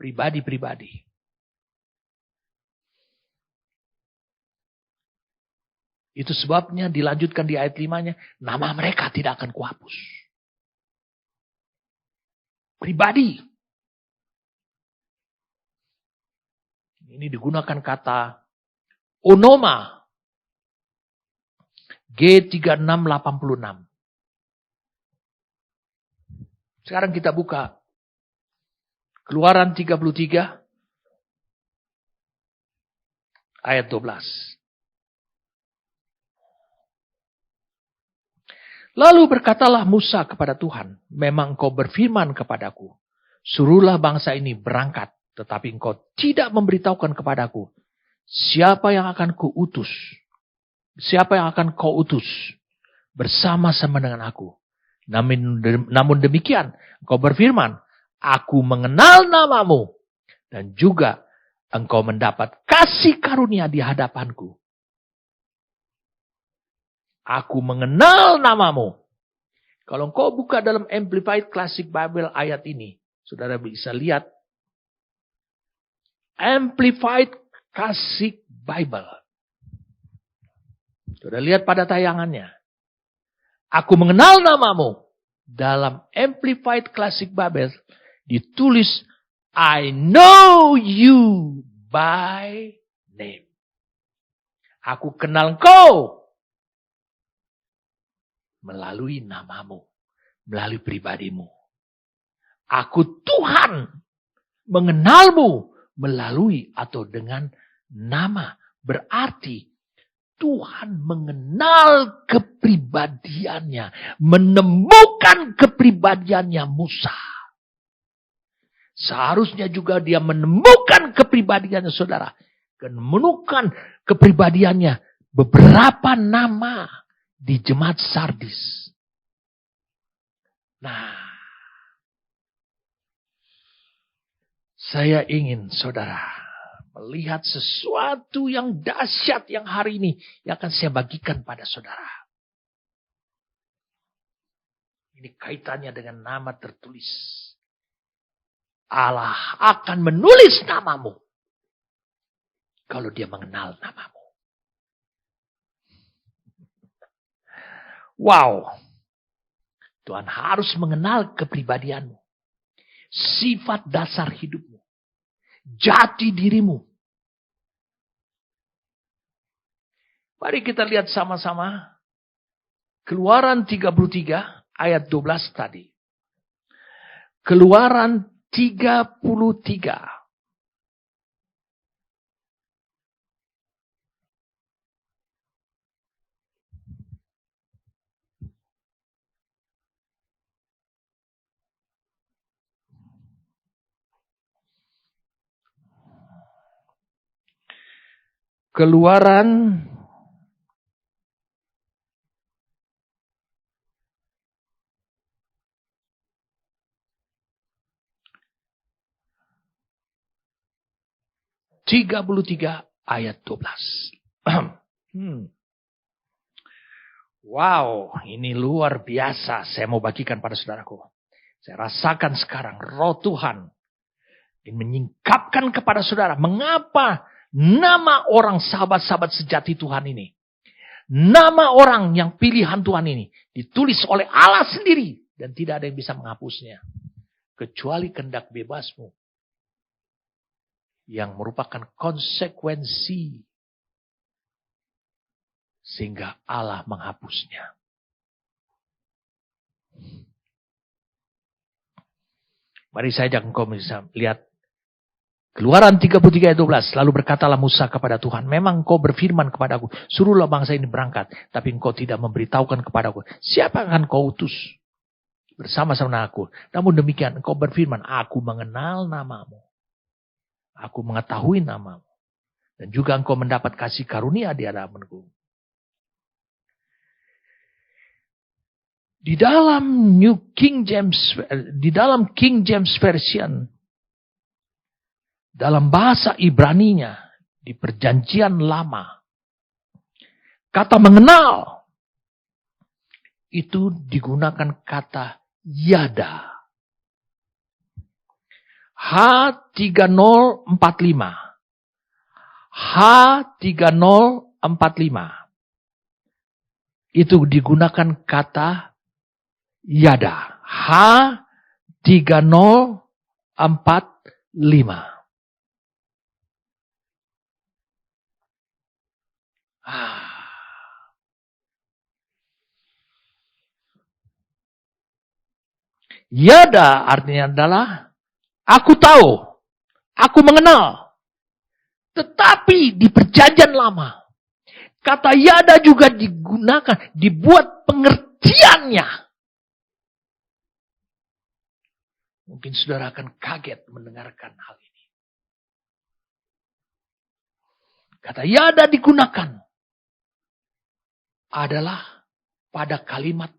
pribadi-pribadi. Itu sebabnya dilanjutkan di ayat 5-nya, nama mereka tidak akan kuhapus. Pribadi. Ini digunakan kata onoma. G3686. Sekarang kita buka Keluaran 33 ayat 12. Lalu berkatalah Musa kepada Tuhan, memang engkau berfirman kepadaku, suruhlah bangsa ini berangkat, tetapi engkau tidak memberitahukan kepadaku, siapa yang akan kuutus. Siapa yang akan kau utus bersama-sama dengan aku. Namun demikian, engkau berfirman, aku mengenal namamu. Dan juga engkau mendapat kasih karunia di hadapanku. Aku mengenal namamu. Kalau engkau buka dalam Amplified Classic Bible ayat ini, saudara bisa lihat. Amplified Classic Bible. Sudah lihat pada tayangannya. Aku mengenal namamu. Dalam Amplified Classic Bible ditulis, I know you by name. Aku kenal engkau melalui namamu, melalui pribadimu. Aku Tuhan mengenalmu melalui atau dengan nama. Berarti Tuhan mengenal kepribadiannya. Menemukan kepribadiannya Musa. Seharusnya juga dia menemukan kepribadiannya saudara. Dan menemukan kepribadiannya beberapa nama di jemaat Sardis. Nah, saya ingin saudara melihat sesuatu yang dahsyat yang hari ini yang akan saya bagikan pada saudara. Ini kaitannya dengan nama tertulis. Allah akan menulis namamu kalau dia mengenal namamu. Wow. Tuhan harus mengenal kepribadianmu. Sifat dasar hidupmu. Jati dirimu. Mari kita lihat sama-sama. Keluaran 33 ayat 12 tadi. Keluaran 33. Keluaran 33 ayat 12. Wow, ini luar biasa. Saya mau bagikan pada saudaraku. Saya rasakan sekarang roh Tuhan ingin menyingkapkan kepada saudara. Mengapa nama orang sahabat-sahabat sejati Tuhan ini? Nama orang yang pilihan Tuhan ini ditulis oleh Allah sendiri. Dan tidak ada yang bisa menghapusnya. Kecuali kehendak bebasmu. Yang merupakan konsekuensi. Sehingga Allah menghapusnya. Mari saya ajak engkau bisa lihat. Keluaran 33 ayat 12. Lalu berkatalah Musa kepada Tuhan. Memang engkau berfirman kepadaku. Suruhlah bangsa ini berangkat. Tapi engkau tidak memberitahukan kepadaku. Siapa akan kau utus? Bersama-sama aku. Namun demikian engkau berfirman. Aku mengenal namamu. Aku mengetahui namamu. Dan juga engkau mendapat kasih karunia di hadapanku. Di dalam King James Version, dalam bahasa Ibraninya, di perjanjian lama, kata mengenal, itu digunakan kata yada. H3045. H3045. Itu digunakan kata yada. H3045. Yada artinya adalah aku tahu, aku mengenal. Tetapi di perjanjian lama, kata yada juga digunakan, dibuat pengertiannya. Mungkin saudara akan kaget mendengarkan hal ini. Kata yada digunakan adalah pada kalimat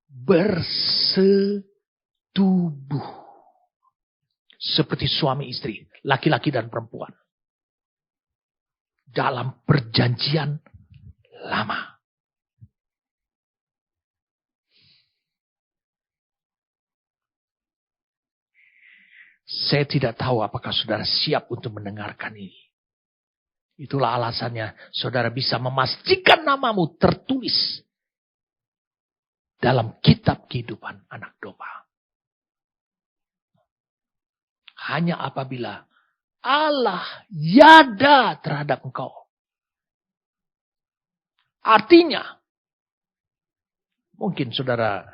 bersetubuh. Seperti suami istri, laki-laki dan perempuan. Dalam perjanjian lama. Saya tidak tahu apakah saudara siap untuk mendengarkan ini. Itulah alasannya saudara bisa memastikan namamu tertulis dalam kitab kehidupan anak domba. Hanya apabila Allah yada terhadap engkau. Artinya, mungkin saudara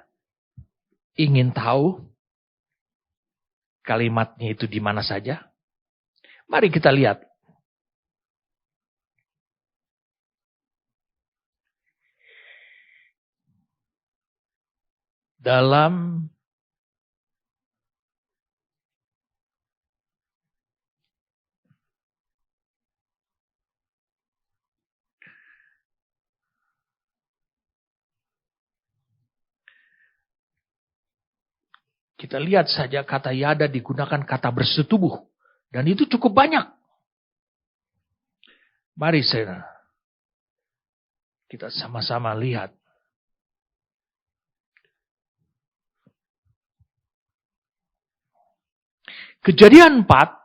ingin tahu kalimatnya itu di mana saja. Mari kita lihat. Dalam kita lihat saja kata yada digunakan kata bersetubuh. Dan itu cukup banyak. Mari kita sama-sama lihat. Kejadian 4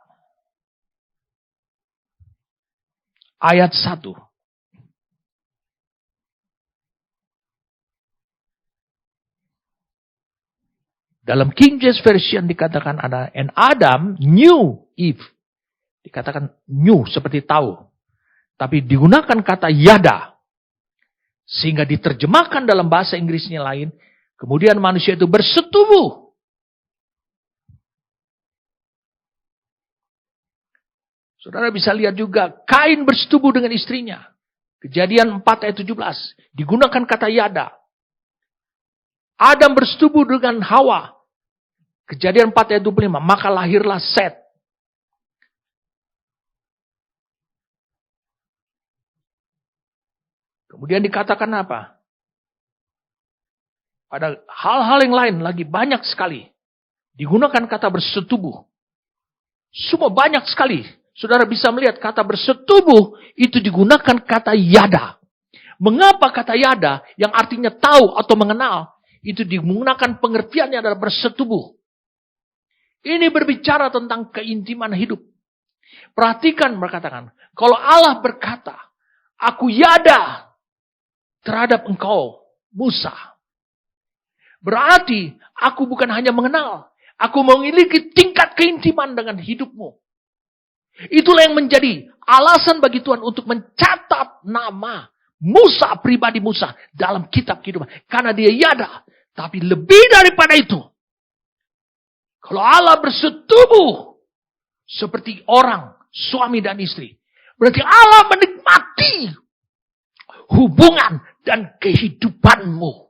ayat 1. Dalam King James Version dikatakan ada, and Adam knew Eve. Dikatakan knew seperti tahu. Tapi digunakan kata yada. Sehingga diterjemahkan dalam bahasa Inggrisnya lain. Kemudian manusia itu bersetubuh. Saudara bisa lihat juga Kain bersetubuh dengan istrinya. Kejadian 4 ayat 17. Digunakan kata yada. Adam bersetubuh dengan Hawa. Kejadian 4 ayat 25. Maka lahirlah Set. Kemudian dikatakan apa? Pada hal-hal yang lain lagi banyak sekali. Digunakan kata bersetubuh. Semua banyak sekali. Saudara bisa melihat kata bersetubuh itu digunakan kata yada. Mengapa kata yada yang artinya tahu atau mengenal itu digunakan pengertiannya adalah bersetubuh. Ini berbicara tentang keintiman hidup. Perhatikan berkatakan, kalau Allah berkata, aku yada terhadap engkau, Musa. Berarti aku bukan hanya mengenal, aku memiliki tingkat keintiman dengan hidupmu. Itulah yang menjadi alasan bagi Tuhan untuk mencatat nama Musa, pribadi Musa, dalam kitab kehidupan. Karena dia yada. Tapi lebih daripada itu, kalau Allah bersetubuh seperti orang, suami dan istri, berarti Allah menikmati hubungan dan kehidupanmu.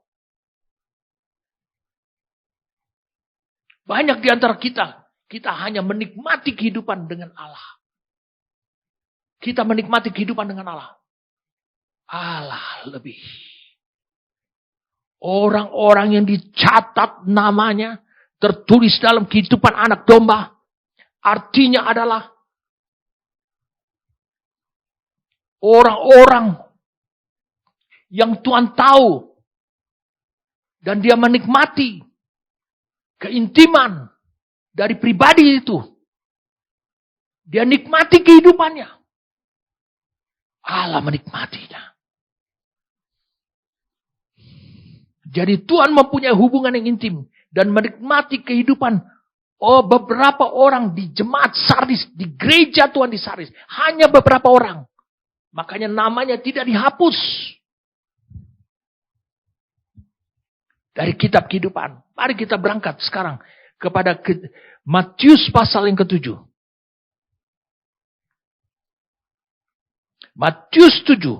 Banyak di antara kita hanya menikmati kehidupan dengan Allah. Kita menikmati kehidupan dengan Allah. Allah lebih. Orang-orang yang dicatat namanya, tertulis dalam kehidupan anak domba, artinya adalah orang-orang yang Tuhan tahu dan dia menikmati keintiman dari pribadi itu. Dia nikmati kehidupannya. Allah menikmatinya. Jadi Tuhan mempunyai hubungan yang intim dan menikmati kehidupan beberapa orang di jemaat Sardis, di gereja Tuhan di Sardis. Hanya beberapa orang. Makanya namanya tidak dihapus dari kitab kehidupan. Mari kita berangkat sekarang kepada Matius pasal yang ke-7. Matius 7.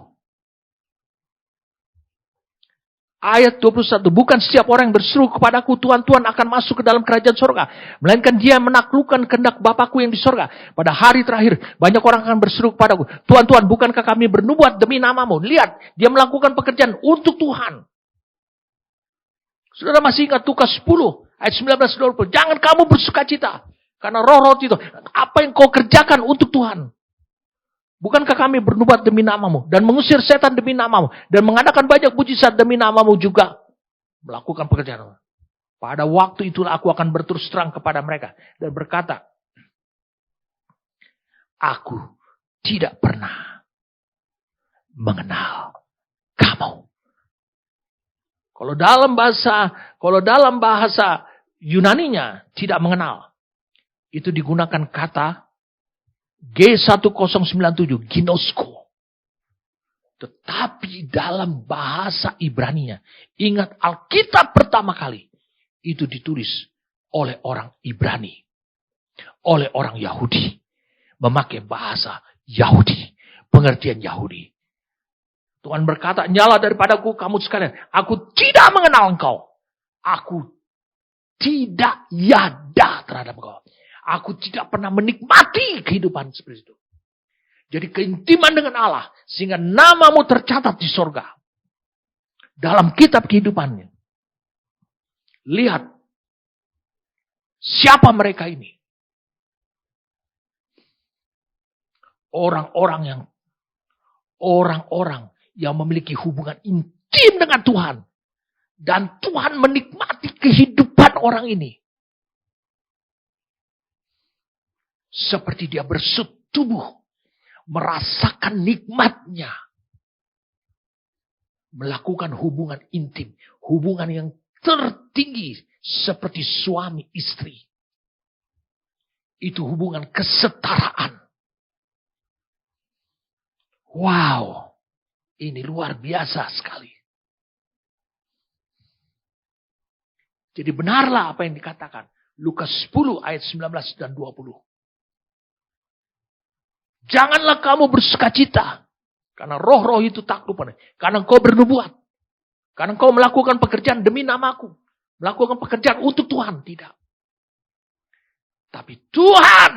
Ayat 21, bukan setiap orang yang berseru kepadaku, Tuhan, Tuhan akan masuk ke dalam kerajaan surga. Melainkan dia menaklukkan kehendak Bapakku yang di surga. Pada hari terakhir, banyak orang akan berseru kepadaku, Tuhan, Tuhan, bukankah kami bernubuat demi namamu? Lihat, dia melakukan pekerjaan untuk Tuhan. Saudara masih ingat Lukas 10, ayat 19-20. Jangan kamu bersukacita. Karena roh-roh itu, apa yang kau kerjakan untuk Tuhan? Bukankah kami bernubuat demi namamu dan mengusir setan demi namamu dan mengadakan banyak mujizat demi namamu juga melakukan pekerjaan. Pada waktu itulah aku akan berterus terang kepada mereka dan berkata, aku tidak pernah mengenal kamu. Kalau dalam bahasa Yunaninya tidak mengenal, itu digunakan kata G1097, ginosko. Tetapi dalam bahasa Ibraninya, ingat Alkitab pertama kali, itu ditulis oleh orang Ibrani. Oleh orang Yahudi. Memakai bahasa Yahudi. Pengertian Yahudi. Tuhan berkata, nyala daripadaku kamu sekalian. Aku tidak mengenal engkau. Aku tidak yada terhadap engkau. Aku tidak pernah menikmati kehidupan seperti itu. Jadi keintiman dengan Allah. Sehingga namamu tercatat di sorga. Dalam kitab kehidupannya. Lihat. Siapa mereka ini? Orang-orang yang memiliki hubungan intim dengan Tuhan. Dan Tuhan menikmati kehidupan orang ini. Seperti dia bersetubuh. Merasakan nikmatnya. Melakukan hubungan intim. Hubungan yang tertinggi. Seperti suami istri. Itu hubungan kesetaraan. Wow. Ini luar biasa sekali. Jadi benarlah apa yang dikatakan. Lukas 10 ayat 19 dan 20. Janganlah kamu bersukacita. Karena roh-roh itu takluk. Karena engkau bernubuat. Karena engkau melakukan pekerjaan demi namaku. Melakukan pekerjaan untuk Tuhan. Tidak. Tapi Tuhan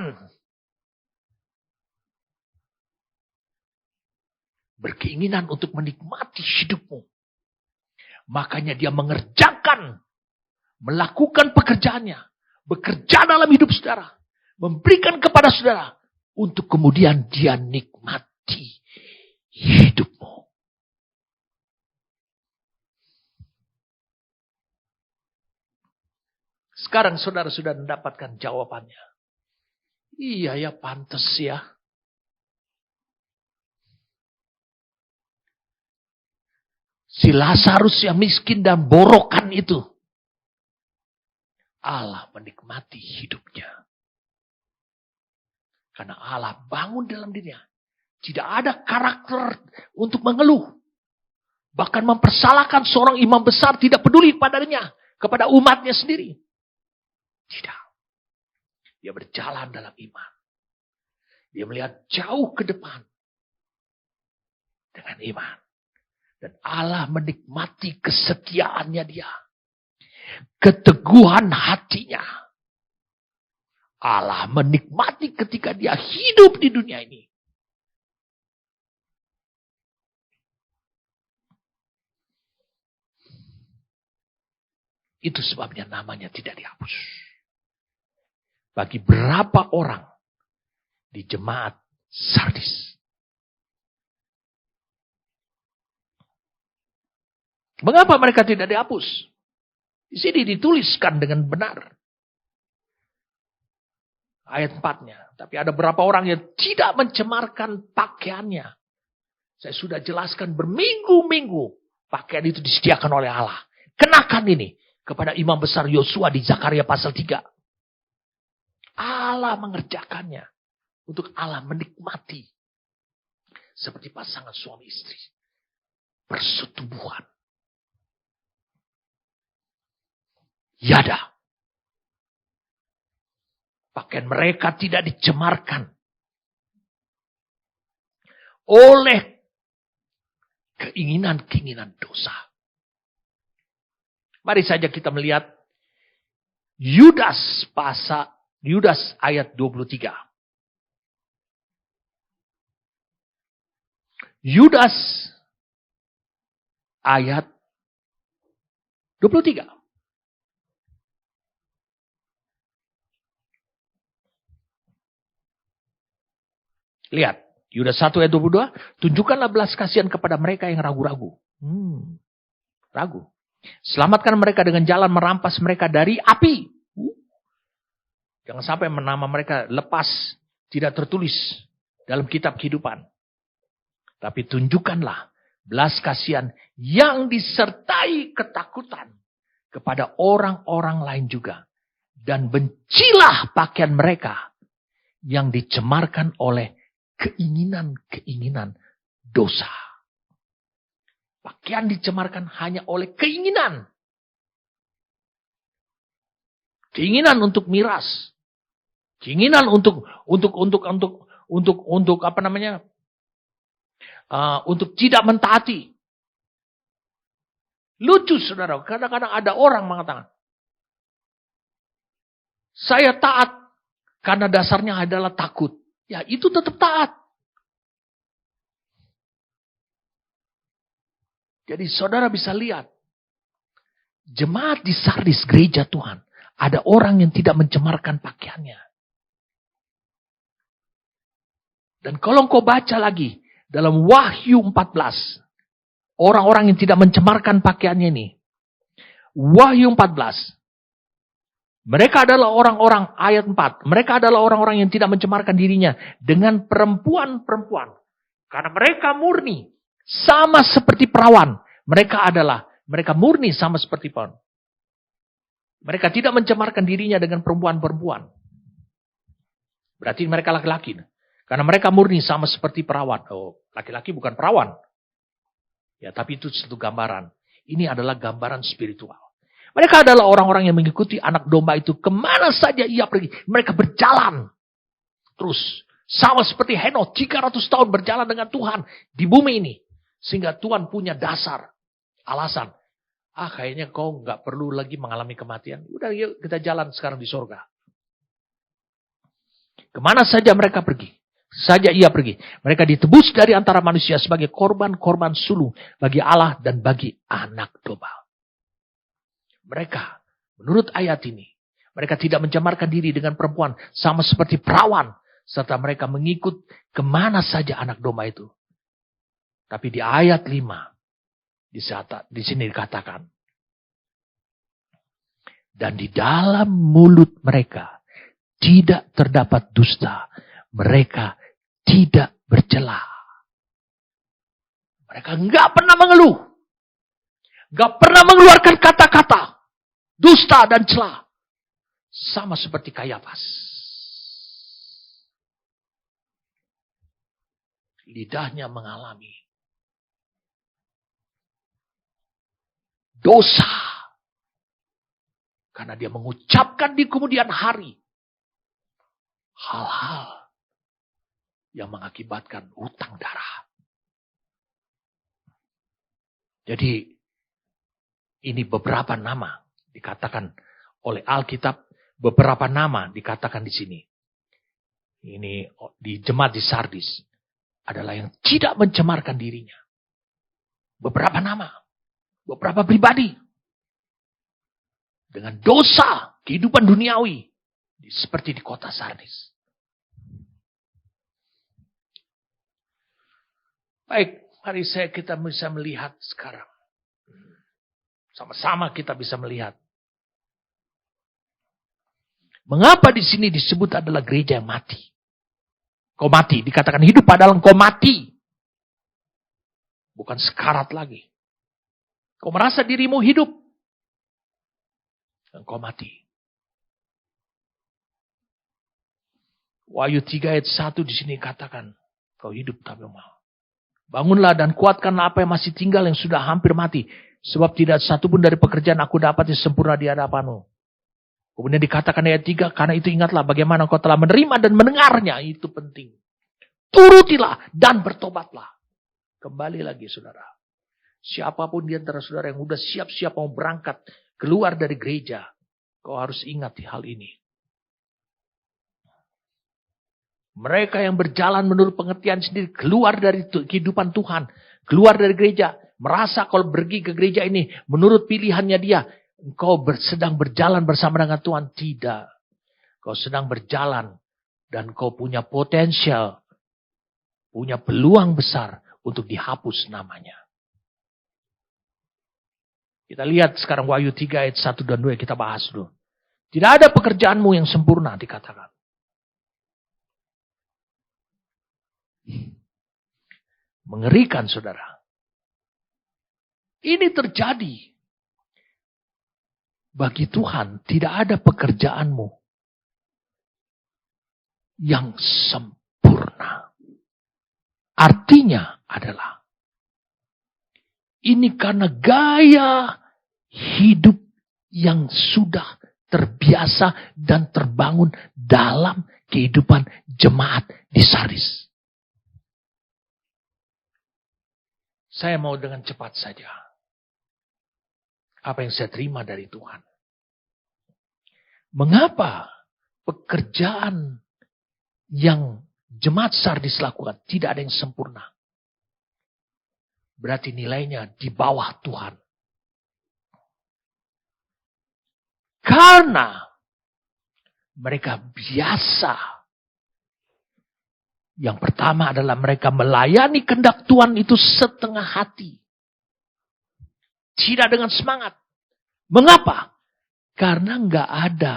berkeinginan untuk menikmati hidupmu. Makanya dia mengerjakan. Melakukan pekerjaannya. Bekerja dalam hidup saudara. Memberikan kepada saudara. Untuk kemudian dia nikmati hidupmu. Sekarang saudara sudah mendapatkan jawabannya. Iya ya, pantas ya. Si Lazarus yang miskin dan borokan itu. Allah menikmati hidupnya. Karena Allah bangun dalam dirinya. Tidak ada karakter untuk mengeluh. Bahkan mempersalahkan seorang imam besar tidak peduli padanya. Kepada umatnya sendiri. Tidak. Dia berjalan dalam iman. Dia melihat jauh ke depan. Dengan iman. Dan Allah menikmati kesetiaannya dia. Keteguhan hatinya. Allah menikmati ketika dia hidup di dunia ini. Itu sebabnya namanya tidak dihapus. Bagi berapa orang di jemaat Sardis. Mengapa mereka tidak dihapus? Di sini dituliskan dengan benar. Ayat 4-nya. Tapi ada beberapa orang yang tidak mencemarkan pakaiannya. Saya sudah jelaskan berminggu-minggu. Pakaian itu disediakan oleh Allah. Kenakan ini kepada imam besar Yosua di Zakaria pasal 3. Allah mengerjakannya. Untuk Allah menikmati. Seperti pasangan suami istri. Persetubuhan. Yada. Pakaian mereka tidak dicemarkan. Oleh keinginan-keinginan dosa. Mari saja kita melihat Yudas ayat 23. Yudas ayat 23. Lihat, Yudas 1 ayat 22. Tunjukkanlah belas kasihan kepada mereka yang ragu-ragu. Ragu. Selamatkan mereka dengan jalan merampas mereka dari api. Jangan sampai nama mereka lepas. Tidak tertulis dalam kitab kehidupan. Tapi tunjukkanlah belas kasihan yang disertai ketakutan. Kepada orang-orang lain juga. Dan bencilah pakaian mereka. Yang dicemarkan oleh keinginan-keinginan dosa. Pakaian dicemarkan hanya oleh keinginan. Keinginan untuk miras. Keinginan untuk apa namanya? Untuk tidak mentaati. Lucu saudara, kadang-kadang ada orang mengatakan, saya taat karena dasarnya adalah takut. Ya itu tetap taat. Jadi saudara bisa lihat. Jemaat di Sardis gereja Tuhan. Ada orang yang tidak mencemarkan pakaiannya. Dan kalau engkau baca lagi. Dalam Wahyu 14. Orang-orang yang tidak mencemarkan pakaiannya ini. Wahyu 14. Mereka adalah orang-orang, ayat 4. Mereka adalah orang-orang yang tidak mencemarkan dirinya dengan perempuan-perempuan. Karena mereka murni. Sama seperti perawan. Mereka murni sama seperti perawan. Mereka tidak mencemarkan dirinya dengan perempuan-perempuan. Berarti mereka laki-laki. Karena mereka murni sama seperti perawan. Oh, laki-laki bukan perawan. Ya, tapi itu satu gambaran. Ini adalah gambaran spiritual. Mereka adalah orang-orang yang mengikuti anak domba itu kemana saja ia pergi. Mereka berjalan. Terus. Sama seperti Henokh. 300 tahun berjalan dengan Tuhan. Di bumi ini. Sehingga Tuhan punya dasar. Alasan. Kayaknya kau gak perlu lagi mengalami kematian. Udah yuk kita jalan sekarang di sorga. Kemana saja mereka pergi. Saja ia pergi. Mereka ditebus dari antara manusia sebagai korban-korban suluh. Bagi Allah dan bagi anak domba. Mereka, menurut ayat ini, mereka tidak mencemarkan diri dengan perempuan sama seperti perawan. Serta mereka mengikut kemana saja anak domba itu. Tapi di ayat 5, di sini dikatakan. Dan di dalam mulut mereka tidak terdapat dusta. Mereka tidak bercela. Mereka enggak pernah mengeluh. Gak pernah mengeluarkan kata-kata dusta dan celah. Sama seperti Kayafas. Lidahnya mengalami dosa. Karena dia mengucapkan di kemudian hari hal-hal yang mengakibatkan hutang darah. Jadi ini beberapa nama dikatakan oleh Alkitab, beberapa nama dikatakan di sini. Ini di jemaat di Sardis adalah yang tidak mencemarkan dirinya. Beberapa nama, beberapa pribadi dengan dosa kehidupan duniawi seperti di kota Sardis. Baik, mari kita bisa melihat sekarang. Sama-sama kita bisa melihat. Mengapa di sini disebut adalah gereja yang mati? Kau mati, dikatakan hidup padahal kau mati. Bukan sekarat lagi. Kau merasa dirimu hidup. Dan kau mati. Wahyu 3 ayat 1 di sini katakan, kau hidup tapi mau. Bangunlah dan kuatkanlah apa yang masih tinggal yang sudah hampir mati. Sebab tidak satu pun dari pekerjaan aku dapati sempurna di hadapanmu. Kemudian dikatakan ayat 3, karena itu ingatlah bagaimana kau telah menerima dan mendengarnya. Itu penting. Turutilah dan bertobatlah. Kembali lagi saudara. Siapapun di antara saudara yang sudah siap-siap mau berangkat keluar dari gereja. Kau harus ingat hal ini. Mereka yang berjalan menurut pengertian sendiri. Keluar dari kehidupan Tuhan. Keluar dari gereja. Merasa kalau pergi ke gereja ini. Menurut pilihannya dia. Engkau sedang berjalan bersama dengan Tuhan. Tidak. Kau sedang berjalan. Dan kau punya potensial. Punya peluang besar. Untuk dihapus namanya. Kita lihat sekarang Wahyu 3 ayat 1 dan 2. Kita bahas dulu. Tidak ada pekerjaanmu yang sempurna dikatakan. Mengerikan saudara. Ini terjadi. Bagi Tuhan tidak ada pekerjaanmu yang sempurna. Artinya adalah ini karena gaya hidup yang sudah terbiasa dan terbangun dalam kehidupan jemaat di Sardis. Saya mau dengan cepat saja. Apa yang saya terima dari Tuhan. Mengapa pekerjaan yang jemaat Sardis lakukan tidak ada yang sempurna? Berarti nilainya di bawah Tuhan. Karena mereka biasa. Yang pertama adalah mereka melayani kehendak Tuhan itu setengah hati. Tidak dengan semangat. Mengapa? Karena nggak ada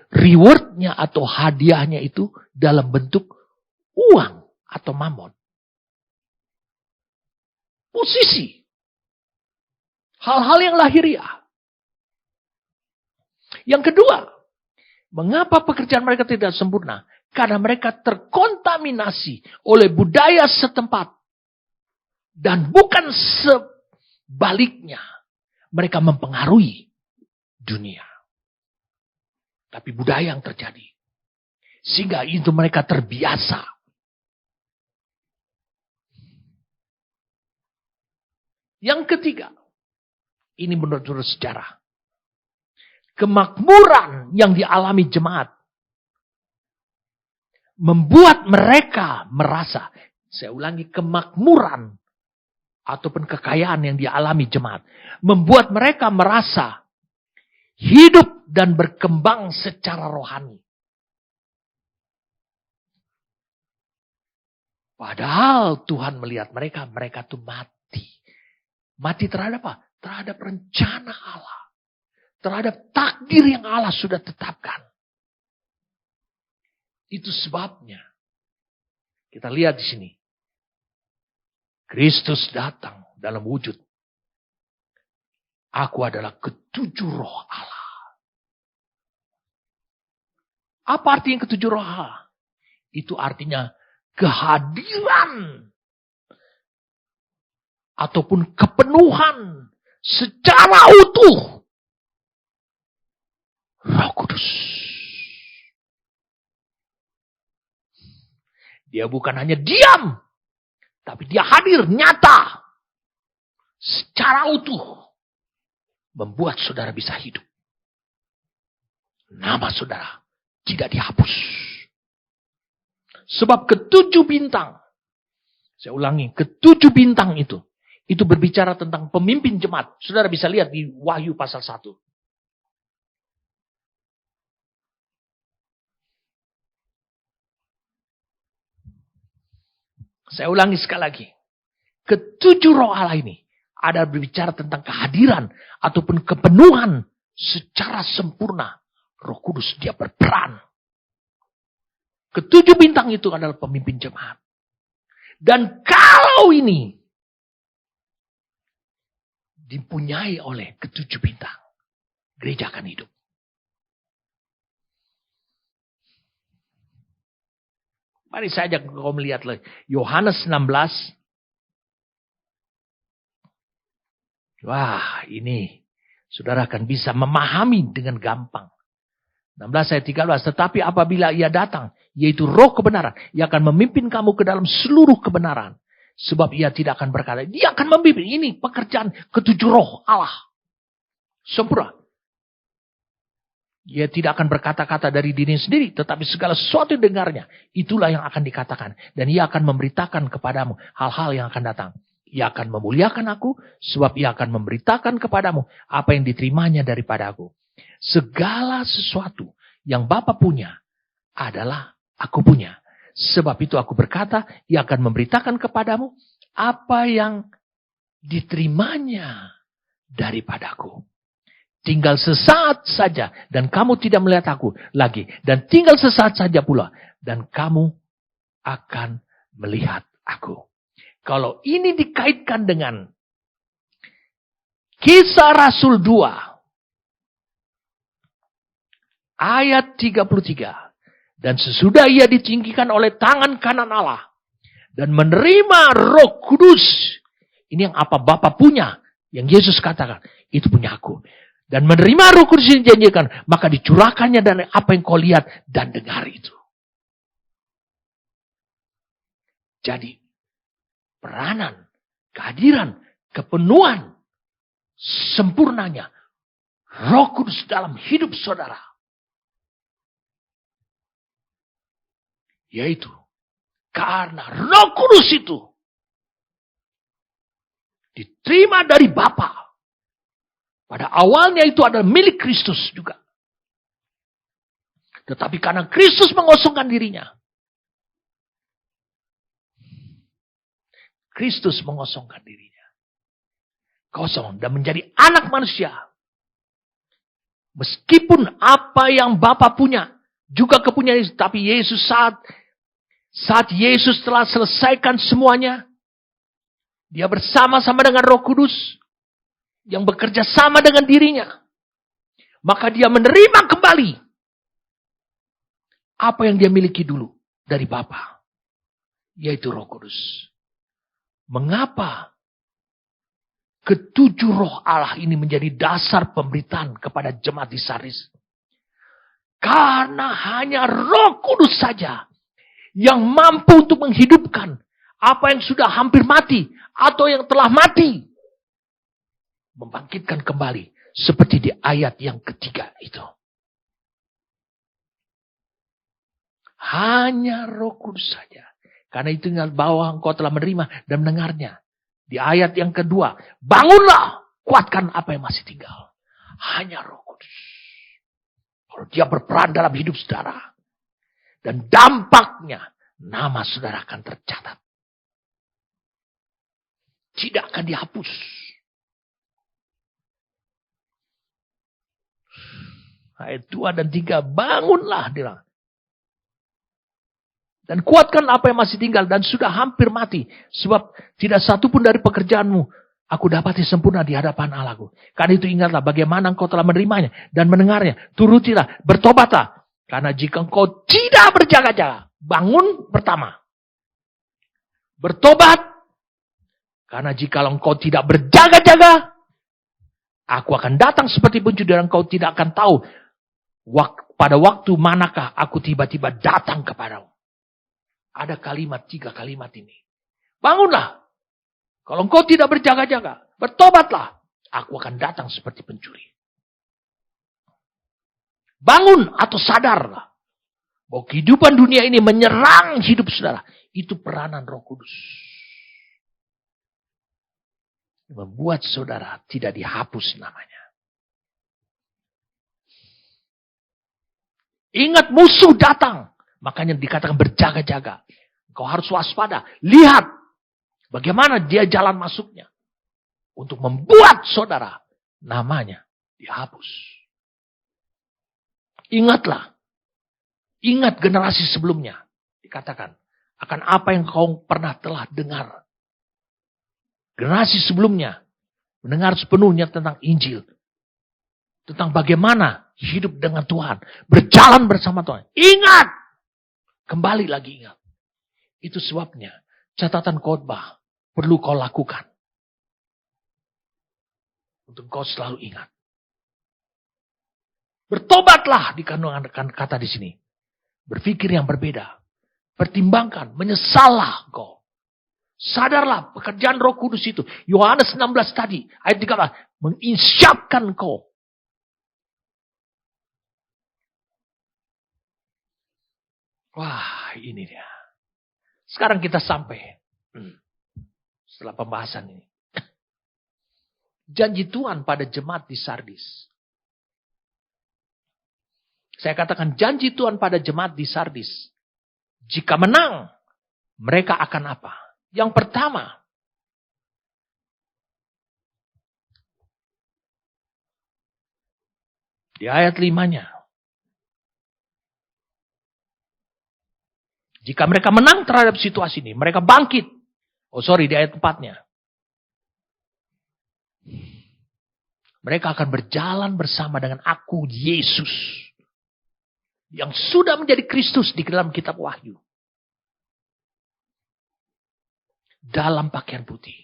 rewardnya atau hadiahnya itu dalam bentuk uang atau mamon. Posisi. Hal-hal yang lahiriah. Yang kedua, mengapa pekerjaan mereka tidak sempurna? Karena mereka terkontaminasi oleh budaya setempat. Dan bukan sebaliknya. Mereka mempengaruhi dunia. Tapi budaya yang terjadi. Sehingga itu mereka terbiasa. Yang ketiga. Ini menurut sejarah. Kemakmuran yang dialami jemaat. Membuat mereka merasa. Saya ulangi, kemakmuran. Ataupun kekayaan yang dialami jemaat. Membuat mereka merasa. Hidup dan berkembang secara rohani. Padahal Tuhan melihat mereka. Mereka tuh mati. Mati terhadap apa? Terhadap rencana Allah. Terhadap takdir yang Allah sudah tetapkan. Itu sebabnya. Kita lihat di sini. Kristus datang dalam wujud. Aku adalah ketujuh roh Allah. Apa artinya ketujuh roh Allah? Itu artinya kehadiran ataupun kepenuhan secara utuh Roh Kudus. Dia bukan hanya diam, tapi dia hadir nyata secara utuh, membuat saudara bisa hidup. Nama saudara tidak dihapus. Sebab ketujuh bintang, saya ulangi, ketujuh bintang itu berbicara tentang pemimpin jemaat. Saudara bisa lihat di Wahyu pasal 1. Saya ulangi sekali lagi. Ketujuh roh Allah ini ada berbicara tentang kehadiran ataupun kepenuhan secara sempurna. Roh Kudus dia berperan. Ketujuh bintang itu adalah pemimpin jemaat. Dan kalau ini dipunyai oleh ketujuh bintang, gereja akan hidup. Mari saya ajak kau melihat lagi. Yohanes 16. Wah, ini saudara akan bisa memahami dengan gampang. 16 ayat 13. Tetapi apabila ia datang, yaitu roh kebenaran, ia akan memimpin kamu ke dalam seluruh kebenaran. Sebab ia tidak akan berkata, dia akan memimpin. Ini pekerjaan ketujuh roh Allah. Sempurna. Ia tidak akan berkata-kata dari dirinya sendiri, tetapi segala sesuatu yang dengarnya, itulah yang akan dikatakan. Dan ia akan memberitakan kepadamu hal-hal yang akan datang. Ia akan memuliakan aku, sebab ia akan memberitakan kepadamu apa yang diterimanya daripada aku. Segala sesuatu yang Bapa punya adalah aku punya. Sebab itu aku berkata, ia akan memberitakan kepadamu apa yang diterimanya daripadaku. Tinggal sesaat saja dan kamu tidak melihat aku lagi. Dan tinggal sesaat saja pula dan kamu akan melihat aku. Kalau ini dikaitkan dengan Kisah Rasul 2 ayat 33. Dan sesudah ia ditinggikan oleh tangan kanan Allah dan menerima Roh Kudus. Ini yang apa Bapa punya, yang Yesus katakan, itu punya aku. Dan menerima Roh Kudus yang dijanjikan, maka dicurahkannya dari apa yang kau lihat dan dengar itu. Jadi, peranan, kehadiran, kepenuhan, sempurnanya Roh Kudus dalam hidup saudara. Yaitu, karena Roh Kudus itu diterima dari Bapa. Pada awalnya itu adalah milik Kristus juga. Tetapi karena Kristus mengosongkan dirinya. Kristus mengosongkan dirinya. Kosong dan menjadi anak manusia. Meskipun apa yang Bapa punya juga kepunyaan Yesus. Tapi Yesus saat Yesus telah selesaikan semuanya. Dia bersama-sama dengan Roh Kudus. Yang bekerja sama dengan dirinya. Maka dia menerima kembali apa yang dia miliki dulu dari Bapa, yaitu Roh Kudus. Mengapa ketujuh roh Allah ini menjadi dasar pemberitaan kepada jemaat di Sardis? Karena hanya Roh Kudus saja yang mampu untuk menghidupkan apa yang sudah hampir mati atau yang telah mati. Membangkitkan kembali seperti di ayat yang ketiga itu. Hanya Roh Kudus saja. Karena itu bahwa engkau telah menerima dan mendengarnya. Di ayat yang kedua, bangunlah, kuatkan apa yang masih tinggal. Hanya Roh Kudus. Kalau dia berperan dalam hidup saudara. Dan dampaknya, nama saudara akan tercatat. Tidak akan dihapus. Ayat 2 dan 3, bangunlah dia. Dan kuatkan apa yang masih tinggal dan sudah hampir mati. Sebab tidak satu pun dari pekerjaanmu Aku dapati sempurna di hadapan Allahku. Karena itu ingatlah bagaimana engkau telah menerimanya dan mendengarnya. Turutilah, bertobatlah. Karena jika engkau tidak berjaga-jaga, bangun pertama. Bertobat. Karena jika engkau tidak berjaga-jaga, aku akan datang seperti pencuri dan engkau tidak akan tahu pada waktu manakah aku tiba-tiba datang kepadamu. Ada 3 kalimat ini. Bangunlah. Kalau engkau tidak berjaga-jaga, bertobatlah. Aku akan datang seperti pencuri. Bangun atau sadarlah. Bahwa kehidupan dunia ini menyerang hidup saudara. Itu peranan Roh Kudus. Membuat saudara tidak dihapus namanya. Ingat musuh datang. Makanya dikatakan berjaga-jaga. Engkau harus waspada. Lihat. Bagaimana dia jalan masuknya. Untuk membuat saudara namanya dihapus. Ingatlah. Ingat generasi sebelumnya. Dikatakan. Akan apa yang kau pernah telah dengar. Generasi sebelumnya. Mendengar sepenuhnya tentang Injil. Tentang bagaimana hidup dengan Tuhan. Berjalan bersama Tuhan. Ingat. Kembali lagi ingat. Itu sebabnya. Catatan khotbah perlu kau lakukan. Untuk kau selalu ingat. Bertobatlah dikandungkan kata di sini. Berpikir yang berbeda. Pertimbangkan, menyesallah kau. Sadarlah pekerjaan Roh Kudus itu. Yohanes 16 tadi, ayat 13, menginsyapkan kau. Wah, ini dia. Sekarang kita sampai setelah pembahasan ini. Janji Tuhan pada jemaat di Sardis. Saya katakan janji Tuhan pada jemaat di Sardis. Jika menang, mereka akan apa? Yang pertama, di ayat 5-nya. Jika mereka menang terhadap situasi ini, mereka bangkit. Di ayat 4-nya. Mereka akan berjalan bersama dengan aku, Yesus. Yang sudah menjadi Kristus di dalam kitab Wahyu. Dalam pakaian putih.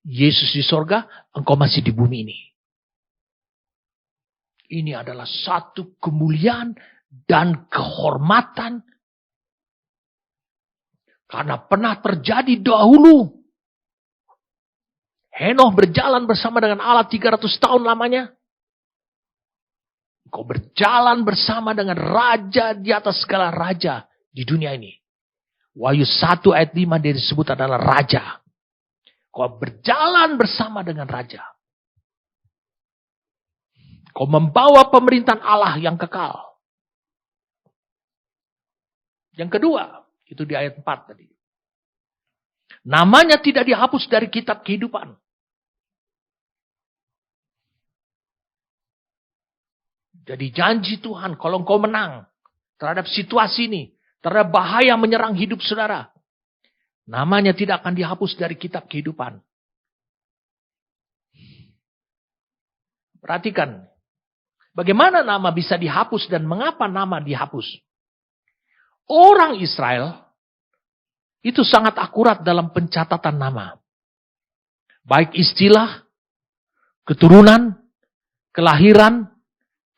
Yesus di sorga, engkau masih di bumi ini. Ini adalah satu kemuliaan dan kehormatan. Karena pernah terjadi dahulu. Henoh berjalan bersama dengan Allah 300 tahun lamanya. Kau berjalan bersama dengan raja di atas segala raja di dunia ini. Wahyu 1 ayat 5 dia disebut adalah raja. Kau berjalan bersama dengan raja. Kau membawa pemerintahan Allah yang kekal. Yang kedua. Itu di ayat 4 tadi. Namanya tidak dihapus dari kitab kehidupan. Jadi janji Tuhan kalau engkau menang terhadap situasi ini. Terhadap bahaya menyerang hidup saudara. Namanya tidak akan dihapus dari kitab kehidupan. Perhatikan. Bagaimana nama bisa dihapus dan mengapa nama dihapus? Orang Israel itu sangat akurat dalam pencatatan nama. Baik istilah, keturunan, kelahiran,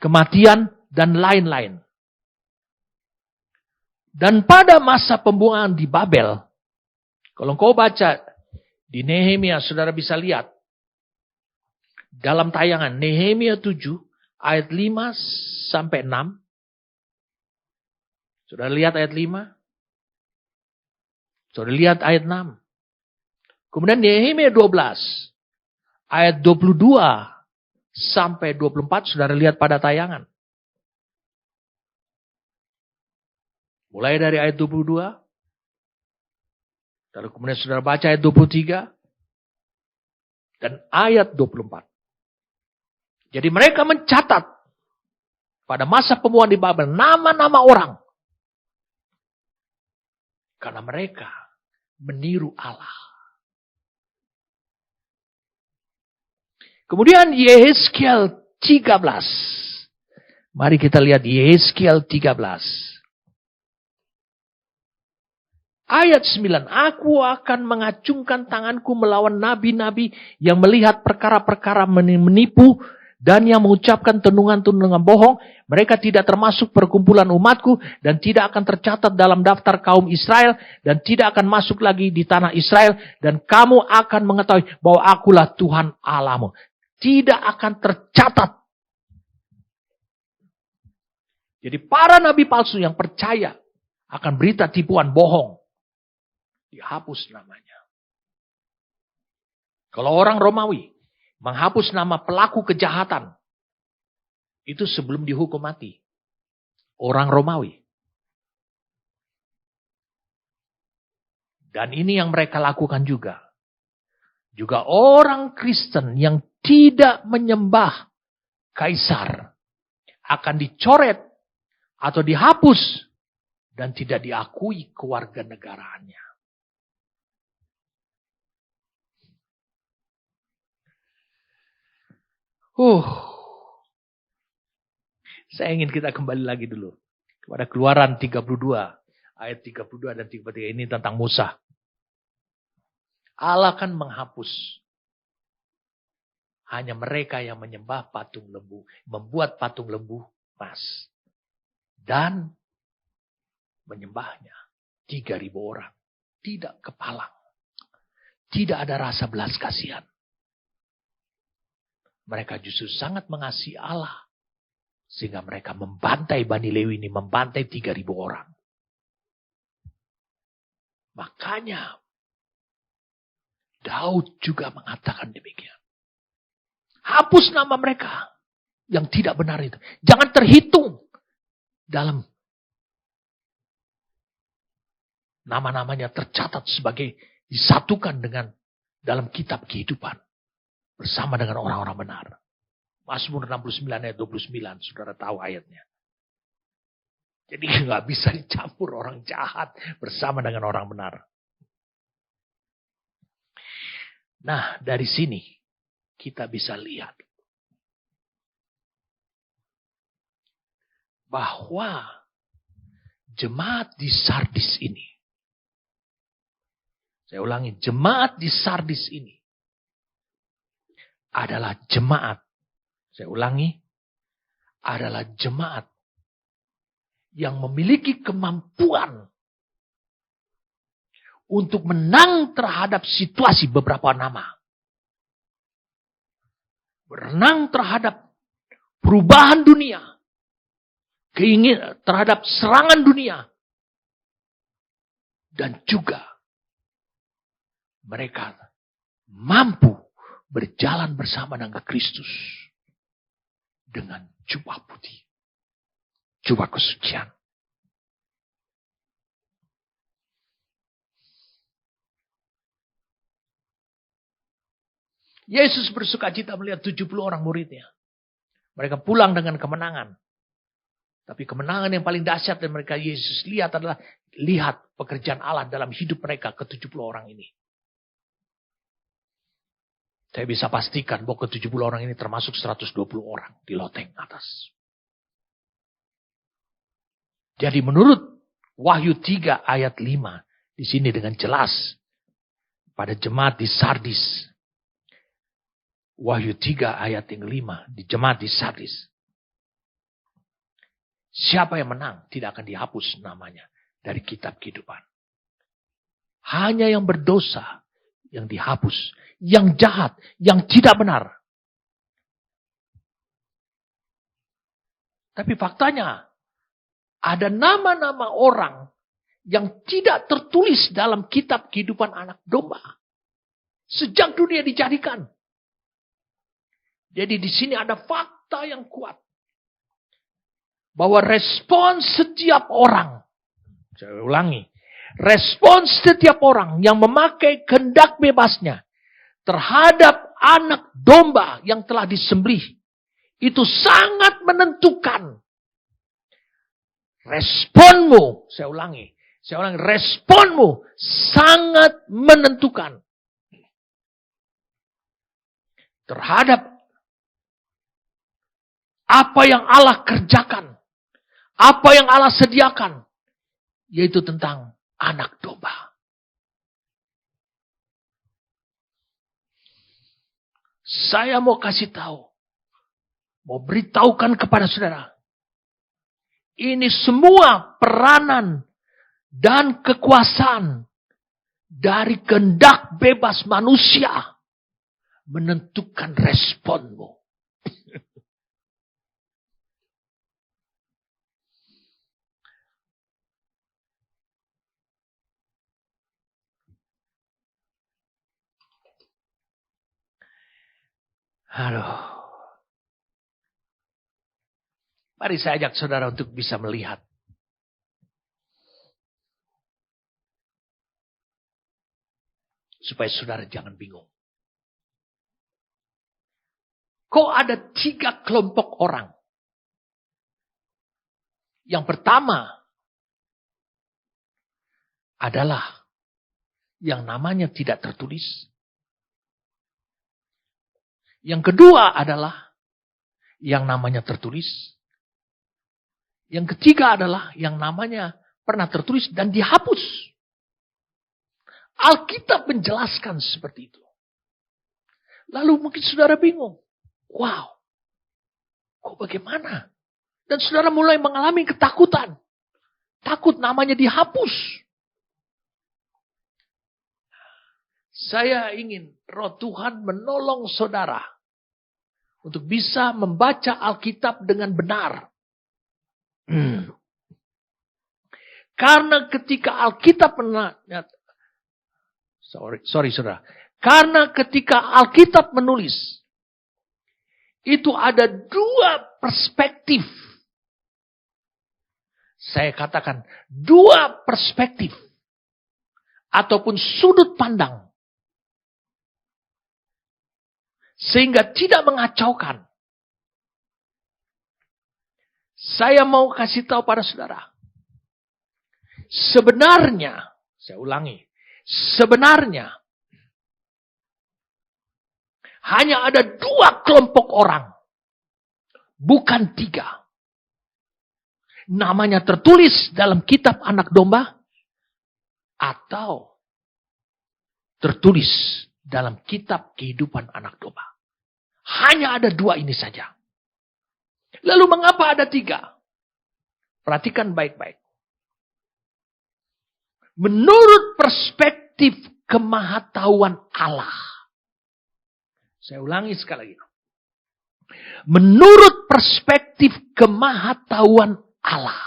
kematian, dan lain-lain. Dan pada masa pembuangan di Babel, kalau kau baca di Nehemia, saudara bisa lihat. Dalam tayangan Nehemia 7, ayat 5 sampai 6. Saudara lihat ayat 5. Saudara lihat ayat 6. Kemudian Nehemia 12. Ayat 22 sampai 24. Saudara lihat pada tayangan. Mulai dari ayat 22. Lalu kemudian saudara baca ayat 23. Dan ayat 24. Jadi mereka mencatat. Pada masa pembuangan di Babel. Nama-nama orang. Karena mereka meniru Allah. Kemudian Yehezkiel 13. Mari kita lihat Yehezkiel 13. Ayat 9. Aku akan mengacungkan tanganku melawan nabi-nabi yang melihat perkara-perkara menipu dan yang mengucapkan tenungan-tenungan bohong. Mereka tidak termasuk perkumpulan umatku dan tidak akan tercatat dalam daftar kaum Israel dan tidak akan masuk lagi di tanah Israel. Dan kamu akan mengetahui bahwa akulah Tuhan Allahmu. Tidak akan tercatat. Jadi para nabi palsu yang percaya akan berita tipuan bohong, dihapus namanya. Kalau orang Romawi menghapus nama pelaku kejahatan, itu sebelum dihukum mati. Orang Romawi. Dan ini yang mereka lakukan juga. Juga orang Kristen yang tidak menyembah kaisar akan dicoret atau dihapus dan tidak diakui kewarganegaraannya. Saya ingin kita kembali lagi dulu kepada Keluaran 32 ayat 32 dan 33 ini tentang Musa. Allah kan menghapus hanya mereka yang menyembah patung lembu, membuat patung lembu emas dan menyembahnya. 3.000 orang. Tidak kepalang. Tidak ada rasa belas kasihan. Mereka justru sangat mengasihi Allah. Sehingga mereka membantai Bani Lewi ini. Membantai 3.000 orang. Makanya Daud juga mengatakan demikian. Hapus nama mereka yang tidak benar itu. Jangan terhitung dalam nama-namanya tercatat sebagai disatukan dengan dalam kitab kehidupan. Bersama dengan orang-orang benar. Mazmur 69 ayat 29. Saudara tahu ayatnya. Jadi nggak bisa dicampur orang jahat bersama dengan orang benar. Nah, dari sini kita bisa lihat bahwa jemaat di Sardis ini, saya ulangi, jemaat di Sardis ini adalah jemaat, saya ulangi, adalah jemaat yang memiliki kemampuan untuk menang terhadap situasi beberapa nama. Menang terhadap perubahan dunia. Keinginan terhadap serangan dunia. Dan juga mereka mampu berjalan bersama dengan Kristus. Dengan jubah putih. Jubah kesucian. Yesus bersukacita melihat 70 orang muridnya. Mereka pulang dengan kemenangan. Tapi kemenangan yang paling dahsyat yang mereka Yesus lihat adalah lihat pekerjaan Allah dalam hidup mereka ke-70 orang ini. Saya bisa pastikan bahwa ke-70 orang ini termasuk 120 orang di loteng atas. Jadi menurut Wahyu 3 ayat 5 di sini dengan jelas pada jemaat di Sardis. Wahyu 3 ayat yang 5 di jemaat di Sardis. Siapa yang menang tidak akan dihapus namanya dari kitab kehidupan. Hanya yang berdosa yang dihapus. Yang jahat, yang tidak benar. Tapi faktanya ada nama-nama orang yang tidak tertulis dalam kitab kehidupan anak domba. Sejak dunia dijadikan. Jadi di sini ada fakta yang kuat. Bahwa respons setiap orang. Saya ulangi. Respons setiap orang yang memakai kehendak bebasnya. Terhadap anak domba yang telah disembelih. Itu sangat menentukan. Responmu. Saya ulangi. Responmu sangat menentukan. Terhadap apa yang Allah kerjakan, apa yang Allah sediakan, yaitu tentang anak domba. Saya mau kasih tahu, mau beritahukan kepada saudara, ini semua peranan dan kekuasaan dari kehendak bebas manusia menentukan responmu. Aduh. Mari saya ajak saudara untuk bisa melihat. Supaya saudara jangan bingung. Kok ada 3 kelompok orang? Yang pertama adalah yang namanya tidak tertulis. Yang kedua adalah yang namanya tertulis. Yang ketiga adalah yang namanya pernah tertulis dan dihapus. Alkitab menjelaskan seperti itu. Lalu mungkin saudara bingung. Wow, kok bagaimana? Dan saudara mulai mengalami ketakutan. Takut namanya dihapus. Saya ingin Roh Tuhan menolong saudara untuk bisa membaca Alkitab dengan benar. Karena ketika Alkitab saudara. Karena ketika Alkitab menulis, itu ada 2 perspektif. Saya katakan 2 perspektif. Ataupun sudut pandang. Sehingga tidak mengacaukan. Saya mau kasih tahu pada saudara. Sebenarnya, saya ulangi. Sebenarnya, hanya ada 2 kelompok orang. Bukan 3. Namanya tertulis dalam kitab anak domba. Atau tertulis dalam kitab kehidupan anak domba. Hanya ada 2 ini saja. Lalu mengapa ada 3? Perhatikan baik-baik. Menurut perspektif kemahatauan Allah. Saya ulangi sekali lagi. Menurut perspektif kemahatauan Allah.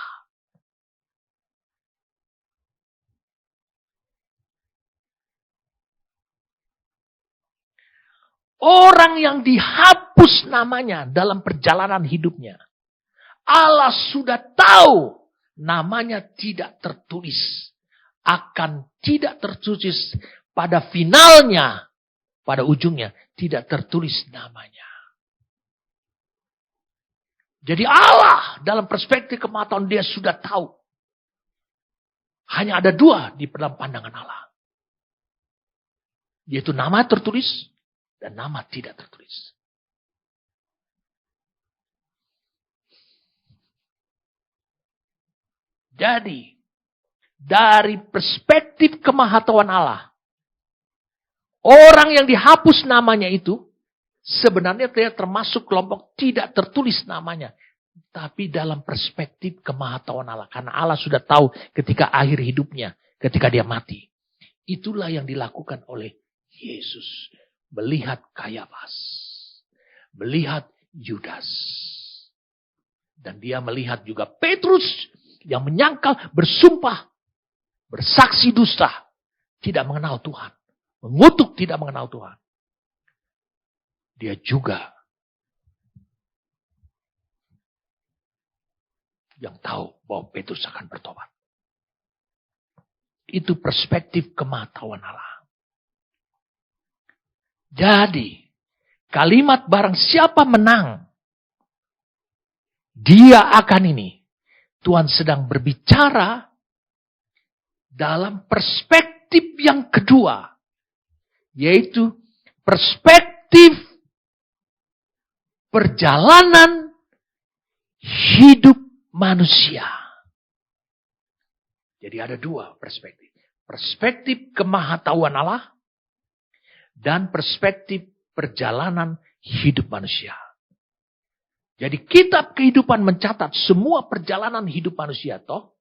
Orang yang dihapus namanya dalam perjalanan hidupnya. Allah sudah tahu namanya tidak tertulis. Akan tidak tertulis pada finalnya. Pada ujungnya tidak tertulis namanya. Jadi Allah dalam perspektif kemahatauan dia sudah tahu. Hanya ada 2 di dalam pandangan Allah. Yaitu nama tertulis dan nama tidak tertulis. Jadi, dari perspektif kemahatauan Allah, orang yang dihapus namanya itu, sebenarnya dia termasuk kelompok tidak tertulis namanya. Tapi dalam perspektif kemahatauan Allah. Karena Allah sudah tahu ketika akhir hidupnya, ketika dia mati. Itulah yang dilakukan oleh Yesus. Melihat Kayafas. Melihat Yudas. Dan dia melihat juga Petrus yang menyangkal, bersumpah, bersaksi dusta. Tidak mengenal Tuhan. Mengutuk tidak mengenal Tuhan. Dia juga yang tahu bahwa Petrus akan bertobat. Itu perspektif kemahatauan Allah. Jadi, kalimat barang siapa menang, dia akan ini. Tuhan sedang berbicara dalam perspektif yang kedua. Yaitu perspektif perjalanan hidup manusia. Jadi ada dua perspektif. Perspektif kemahatauan Allah dan perspektif perjalanan hidup manusia. Jadi kitab kehidupan mencatat semua perjalanan hidup manusia toh.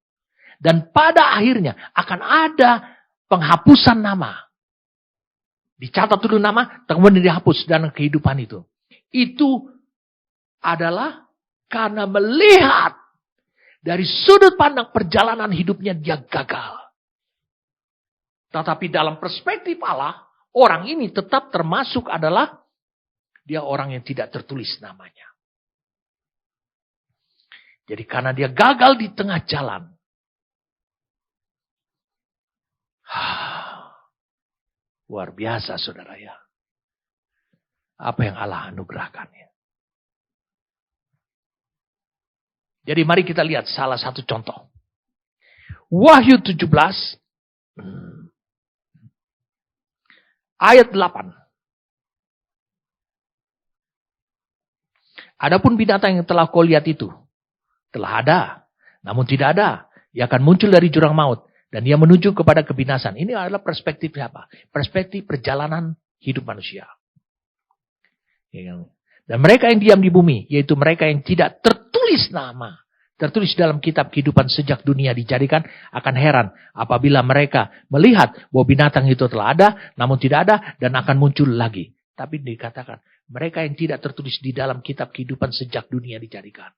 Dan pada akhirnya akan ada penghapusan nama. Dicatat dulu nama, kemudian dihapus dalam kehidupan itu. Itu adalah karena melihat dari sudut pandang perjalanan hidupnya dia gagal. Tetapi dalam perspektif Allah, orang ini tetap termasuk adalah dia orang yang tidak tertulis namanya. Jadi karena dia gagal di tengah jalan. Luar biasa saudara ya. Apa yang Allah anugerahkan ya. Jadi mari kita lihat salah satu contoh. Wahyu 17 ayat 8. Adapun binatang yang telah kau lihat itu telah ada, namun tidak ada. Ia akan muncul dari jurang maut dan ia menuju kepada kebinasan. Ini adalah perspektif apa? Perspektif perjalanan hidup manusia. Dan mereka yang diam di bumi, yaitu mereka yang tidak tertulis nama, tertulis dalam kitab kehidupan sejak dunia dijadikan, akan heran apabila mereka melihat bahwa binatang itu telah ada, namun tidak ada dan akan muncul lagi. Tapi dikatakan, mereka yang tidak tertulis di dalam kitab kehidupan sejak dunia dijadikan.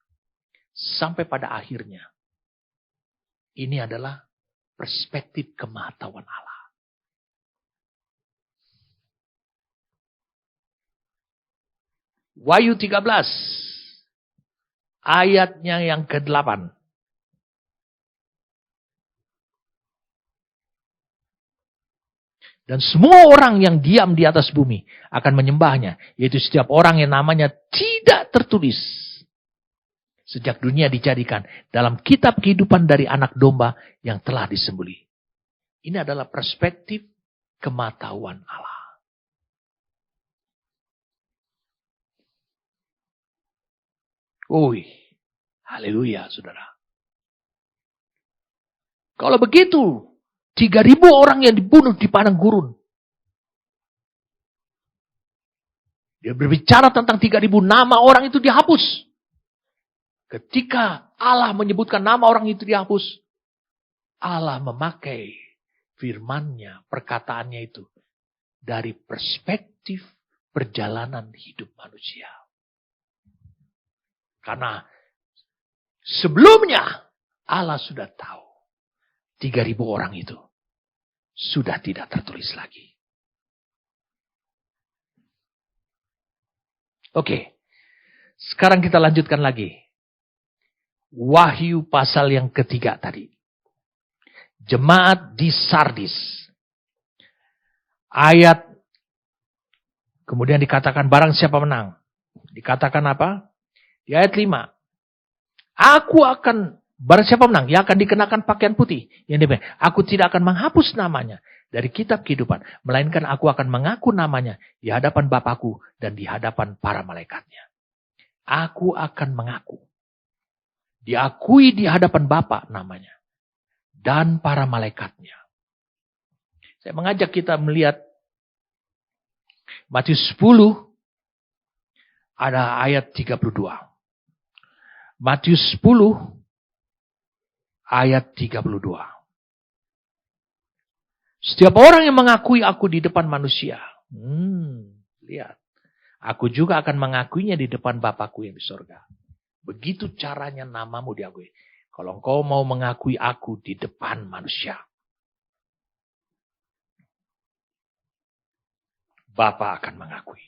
Sampai pada akhirnya. Ini adalah perspektif kemahatauan Allah. Wahyu 13. Ayatnya yang ke-8. Dan semua orang yang diam di atas bumi akan menyembahnya. Yaitu setiap orang yang namanya tidak tertulis. Sejak dunia dijadikan dalam kitab kehidupan dari anak domba yang telah disembelih. Ini adalah perspektif kemahatauan Allah. Haleluya saudara. Kalau begitu, 3.000 orang yang dibunuh di padang gurun. Dia berbicara tentang 3.000 nama orang itu dihapus. Ketika Allah menyebutkan nama orang itu dihapus, Allah memakai firman-Nya, perkataannya itu dari perspektif perjalanan hidup manusia. Karena sebelumnya Allah sudah tahu 3.000 orang itu sudah tidak tertulis lagi. Oke, sekarang kita lanjutkan lagi. Wahyu pasal yang ketiga tadi. Jemaat di Sardis. Ayat. Kemudian dikatakan barang siapa menang. Dikatakan apa? Di ayat 5. Aku akan, barang siapa menang, yang akan dikenakan pakaian putih. Yang demikian, aku tidak akan menghapus namanya dari kitab kehidupan. Melainkan aku akan mengaku namanya di hadapan Bapakku dan di hadapan para malaikatnya. Aku akan mengaku. Diakui di hadapan Bapa namanya. Dan para malaikatnya. Saya mengajak kita melihat Matius 10 ada ayat 32. Matius 10 ayat 32. Setiap orang yang mengakui aku di depan manusia. Lihat. Aku juga akan mengakuinya di depan Bapakku yang di sorga. Begitu caranya namamu diakui. Kalau engkau mau mengakui aku di depan manusia. Bapa akan mengakui.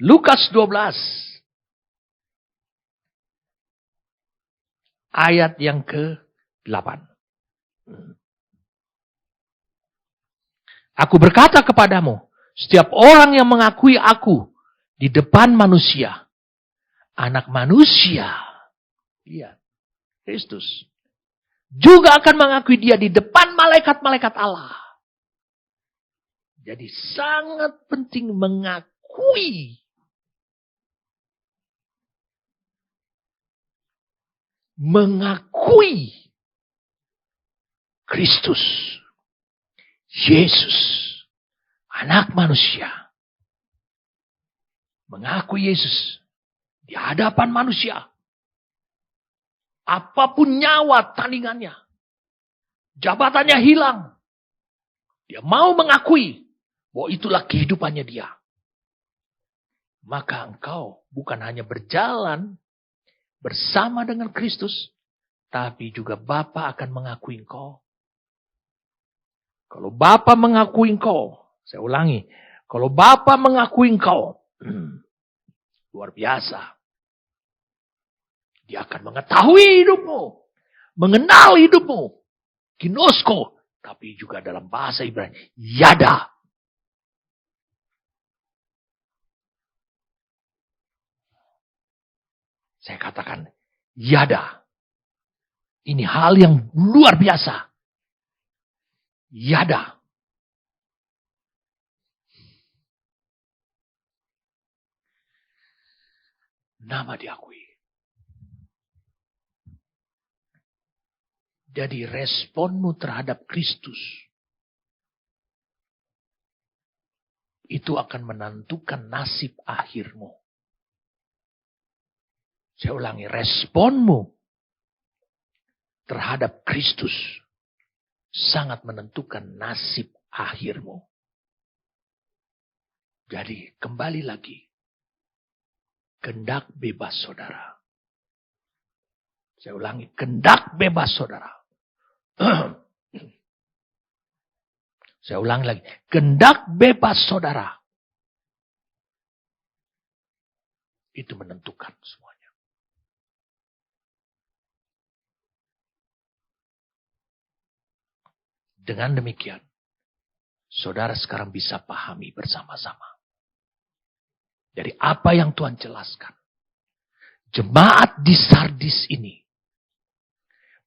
Lukas 12. Ayat yang ke-8. Aku berkata kepadamu, setiap orang yang mengakui aku di depan manusia, anak manusia, lihat, Kristus, juga akan mengakui dia di depan malaikat-malaikat Allah. Jadi sangat penting mengakui mengakui Kristus, Yesus, anak manusia. Mengakui Yesus di hadapan manusia. Apapun nyawa tandingannya, jabatannya hilang. Dia mau mengakui bahwa itulah kehidupannya dia. Maka engkau bukan hanya berjalan bersama dengan Kristus, tapi juga Bapa akan mengakui engkau. Kalau Bapa mengakui engkau, saya ulangi, kalau Bapa mengakui engkau, luar biasa. Dia akan mengetahui hidupmu, mengenal hidupmu, ginosko, tapi juga dalam bahasa Ibrani, yada. Saya katakan, yada. Ini hal yang luar biasa. Yada. Nama diakui. Jadi responmu terhadap Kristus itu akan menentukan nasib akhirmu. Saya ulangi, responmu terhadap Kristus sangat menentukan nasib akhirmu. Jadi kembali lagi, kehendak bebas saudara. Saya ulangi, kehendak bebas saudara. Saya ulangi lagi, kehendak bebas saudara. Itu menentukan semuanya. Dengan demikian, saudara sekarang bisa pahami bersama-sama. Dari apa yang Tuhan jelaskan. Jemaat di Sardis ini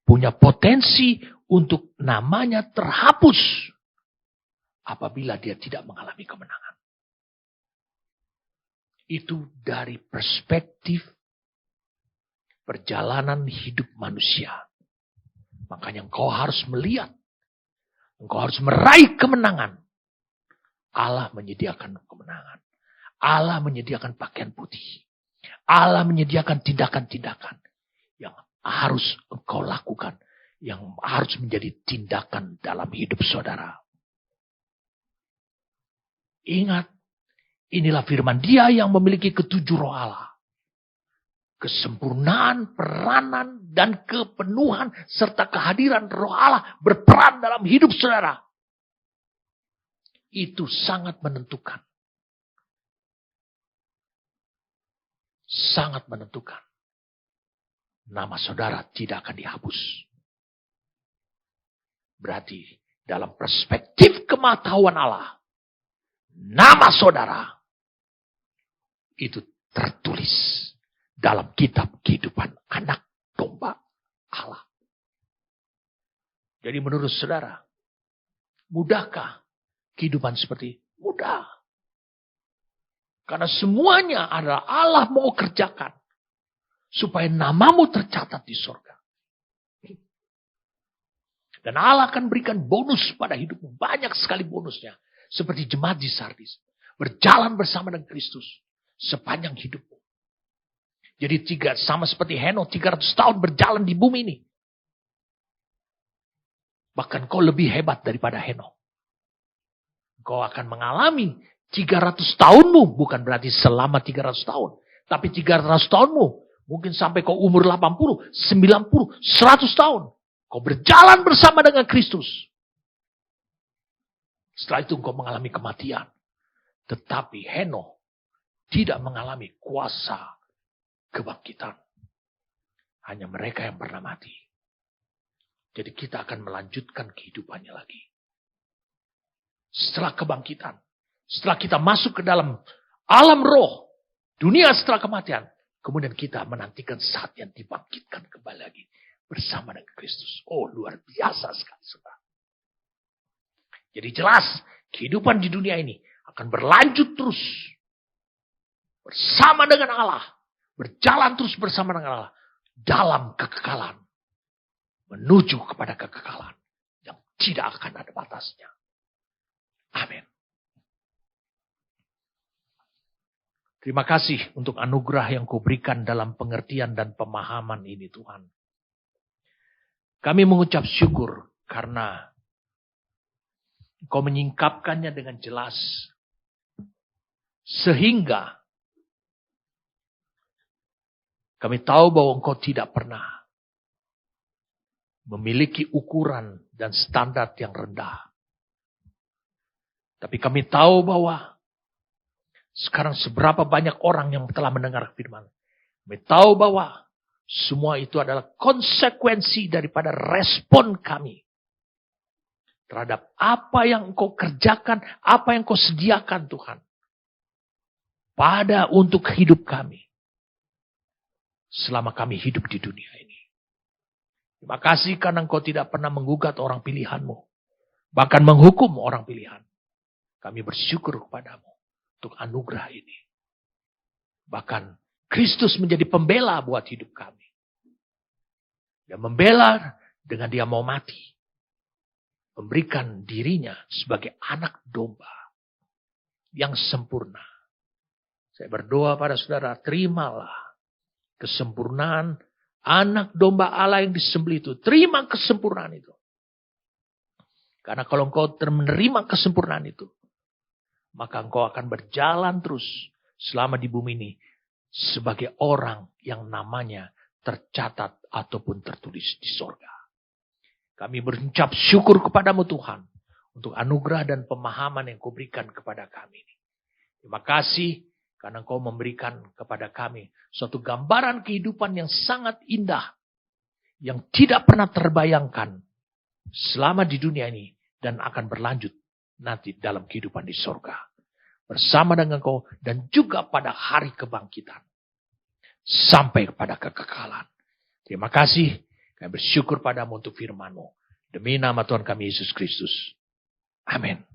punya potensi untuk namanya terhapus apabila dia tidak mengalami kemenangan. Itu dari perspektif perjalanan hidup manusia. Makanya engkau harus melihat, engkau harus meraih kemenangan. Allah menyediakan kemenangan. Allah menyediakan pakaian putih. Allah menyediakan tindakan-tindakan yang harus engkau lakukan. Yang harus menjadi tindakan dalam hidup saudara. Ingat, inilah firman Dia yang memiliki ketujuh roh Allah. Kesempurnaan, peranan, dan kepenuhan serta kehadiran roh Allah berperan dalam hidup saudara. Itu sangat menentukan. Sangat menentukan. Nama saudara tidak akan dihapus. Berarti dalam perspektif kematahuan Allah, nama saudara itu tertulis dalam kitab kehidupan anak domba Allah. Jadi menurut saudara, mudahkah kehidupan seperti ini? Mudah. Karena semuanya adalah Allah mau kerjakan. Supaya namamu tercatat di surga. Dan Allah akan berikan bonus pada hidupmu. Banyak sekali bonusnya. Seperti jemaat di Sardis. Berjalan bersama dengan Kristus. Sepanjang hidupmu. Jadi sama seperti Henokh 300 tahun berjalan di bumi ini. Bahkan kau lebih hebat daripada Henokh. Kau akan mengalami 300 tahunmu. Bukan berarti selama 300 tahun. Tapi 300 tahunmu. Mungkin sampai kau umur 80, 90, 100 tahun. Kau berjalan bersama dengan Kristus. Setelah itu kau mengalami kematian. Tetapi Henokh tidak mengalami kuasa kebangkitan. Hanya mereka yang pernah mati. Jadi kita akan melanjutkan kehidupannya lagi. Setelah kebangkitan. Setelah kita masuk ke dalam alam roh. Dunia setelah kematian. Kemudian kita menantikan saat yang dibangkitkan kembali lagi. Bersama dengan Kristus. Oh, luar biasa sekali, saudara. Jadi jelas, kehidupan di dunia ini akan berlanjut terus. Bersama dengan Allah. Berjalan terus bersama dengan Allah. dalam kekekalan. Menuju kepada kekekalan yang tidak akan ada batasnya. Amin. Terima kasih untuk anugerah yang Kau berikan dalam pengertian dan pemahaman ini Tuhan. Kami mengucap syukur karena Kau menyingkapkannya dengan jelas. Sehingga kami tahu bahwa Engkau tidak pernah memiliki ukuran dan standar yang rendah. Tapi kami tahu bahwa sekarang seberapa banyak orang yang telah mendengar firman. Kami tahu bahwa semua itu adalah konsekuensi daripada respon kami terhadap apa yang Engkau kerjakan, apa yang Engkau sediakan Tuhan. Untuk hidup kami. Selama kami hidup di dunia ini. Terima kasih karena Engkau tidak pernah menggugat orang pilihan-Mu. Bahkan menghukum orang pilihan. Kami bersyukur kepadamu untuk anugerah ini. Bahkan Kristus menjadi pembela buat hidup kami. Dia membela dengan dia mau mati. Memberikan dirinya sebagai anak domba yang sempurna. Saya berdoa pada saudara, terimalah kesempurnaan anak domba Allah yang disembelih itu. Terima kesempurnaan itu. Karena kalau engkau menerima kesempurnaan itu, maka engkau akan berjalan terus selama di bumi ini sebagai orang yang namanya tercatat ataupun tertulis di sorga. Kami berucap syukur kepadamu Tuhan untuk anugerah dan pemahaman yang kau berikan kepada kami. Terima kasih karena engkau memberikan kepada kami suatu gambaran kehidupan yang sangat indah. Yang tidak pernah terbayangkan selama di dunia ini dan akan berlanjut nanti dalam kehidupan di sorga. Bersama dengan engkau dan juga pada hari kebangkitan. Sampai kepada kekekalan. Terima kasih. Kami bersyukur padamu untuk firman-Mu. Demi nama Tuhan kami Yesus Kristus. Amin.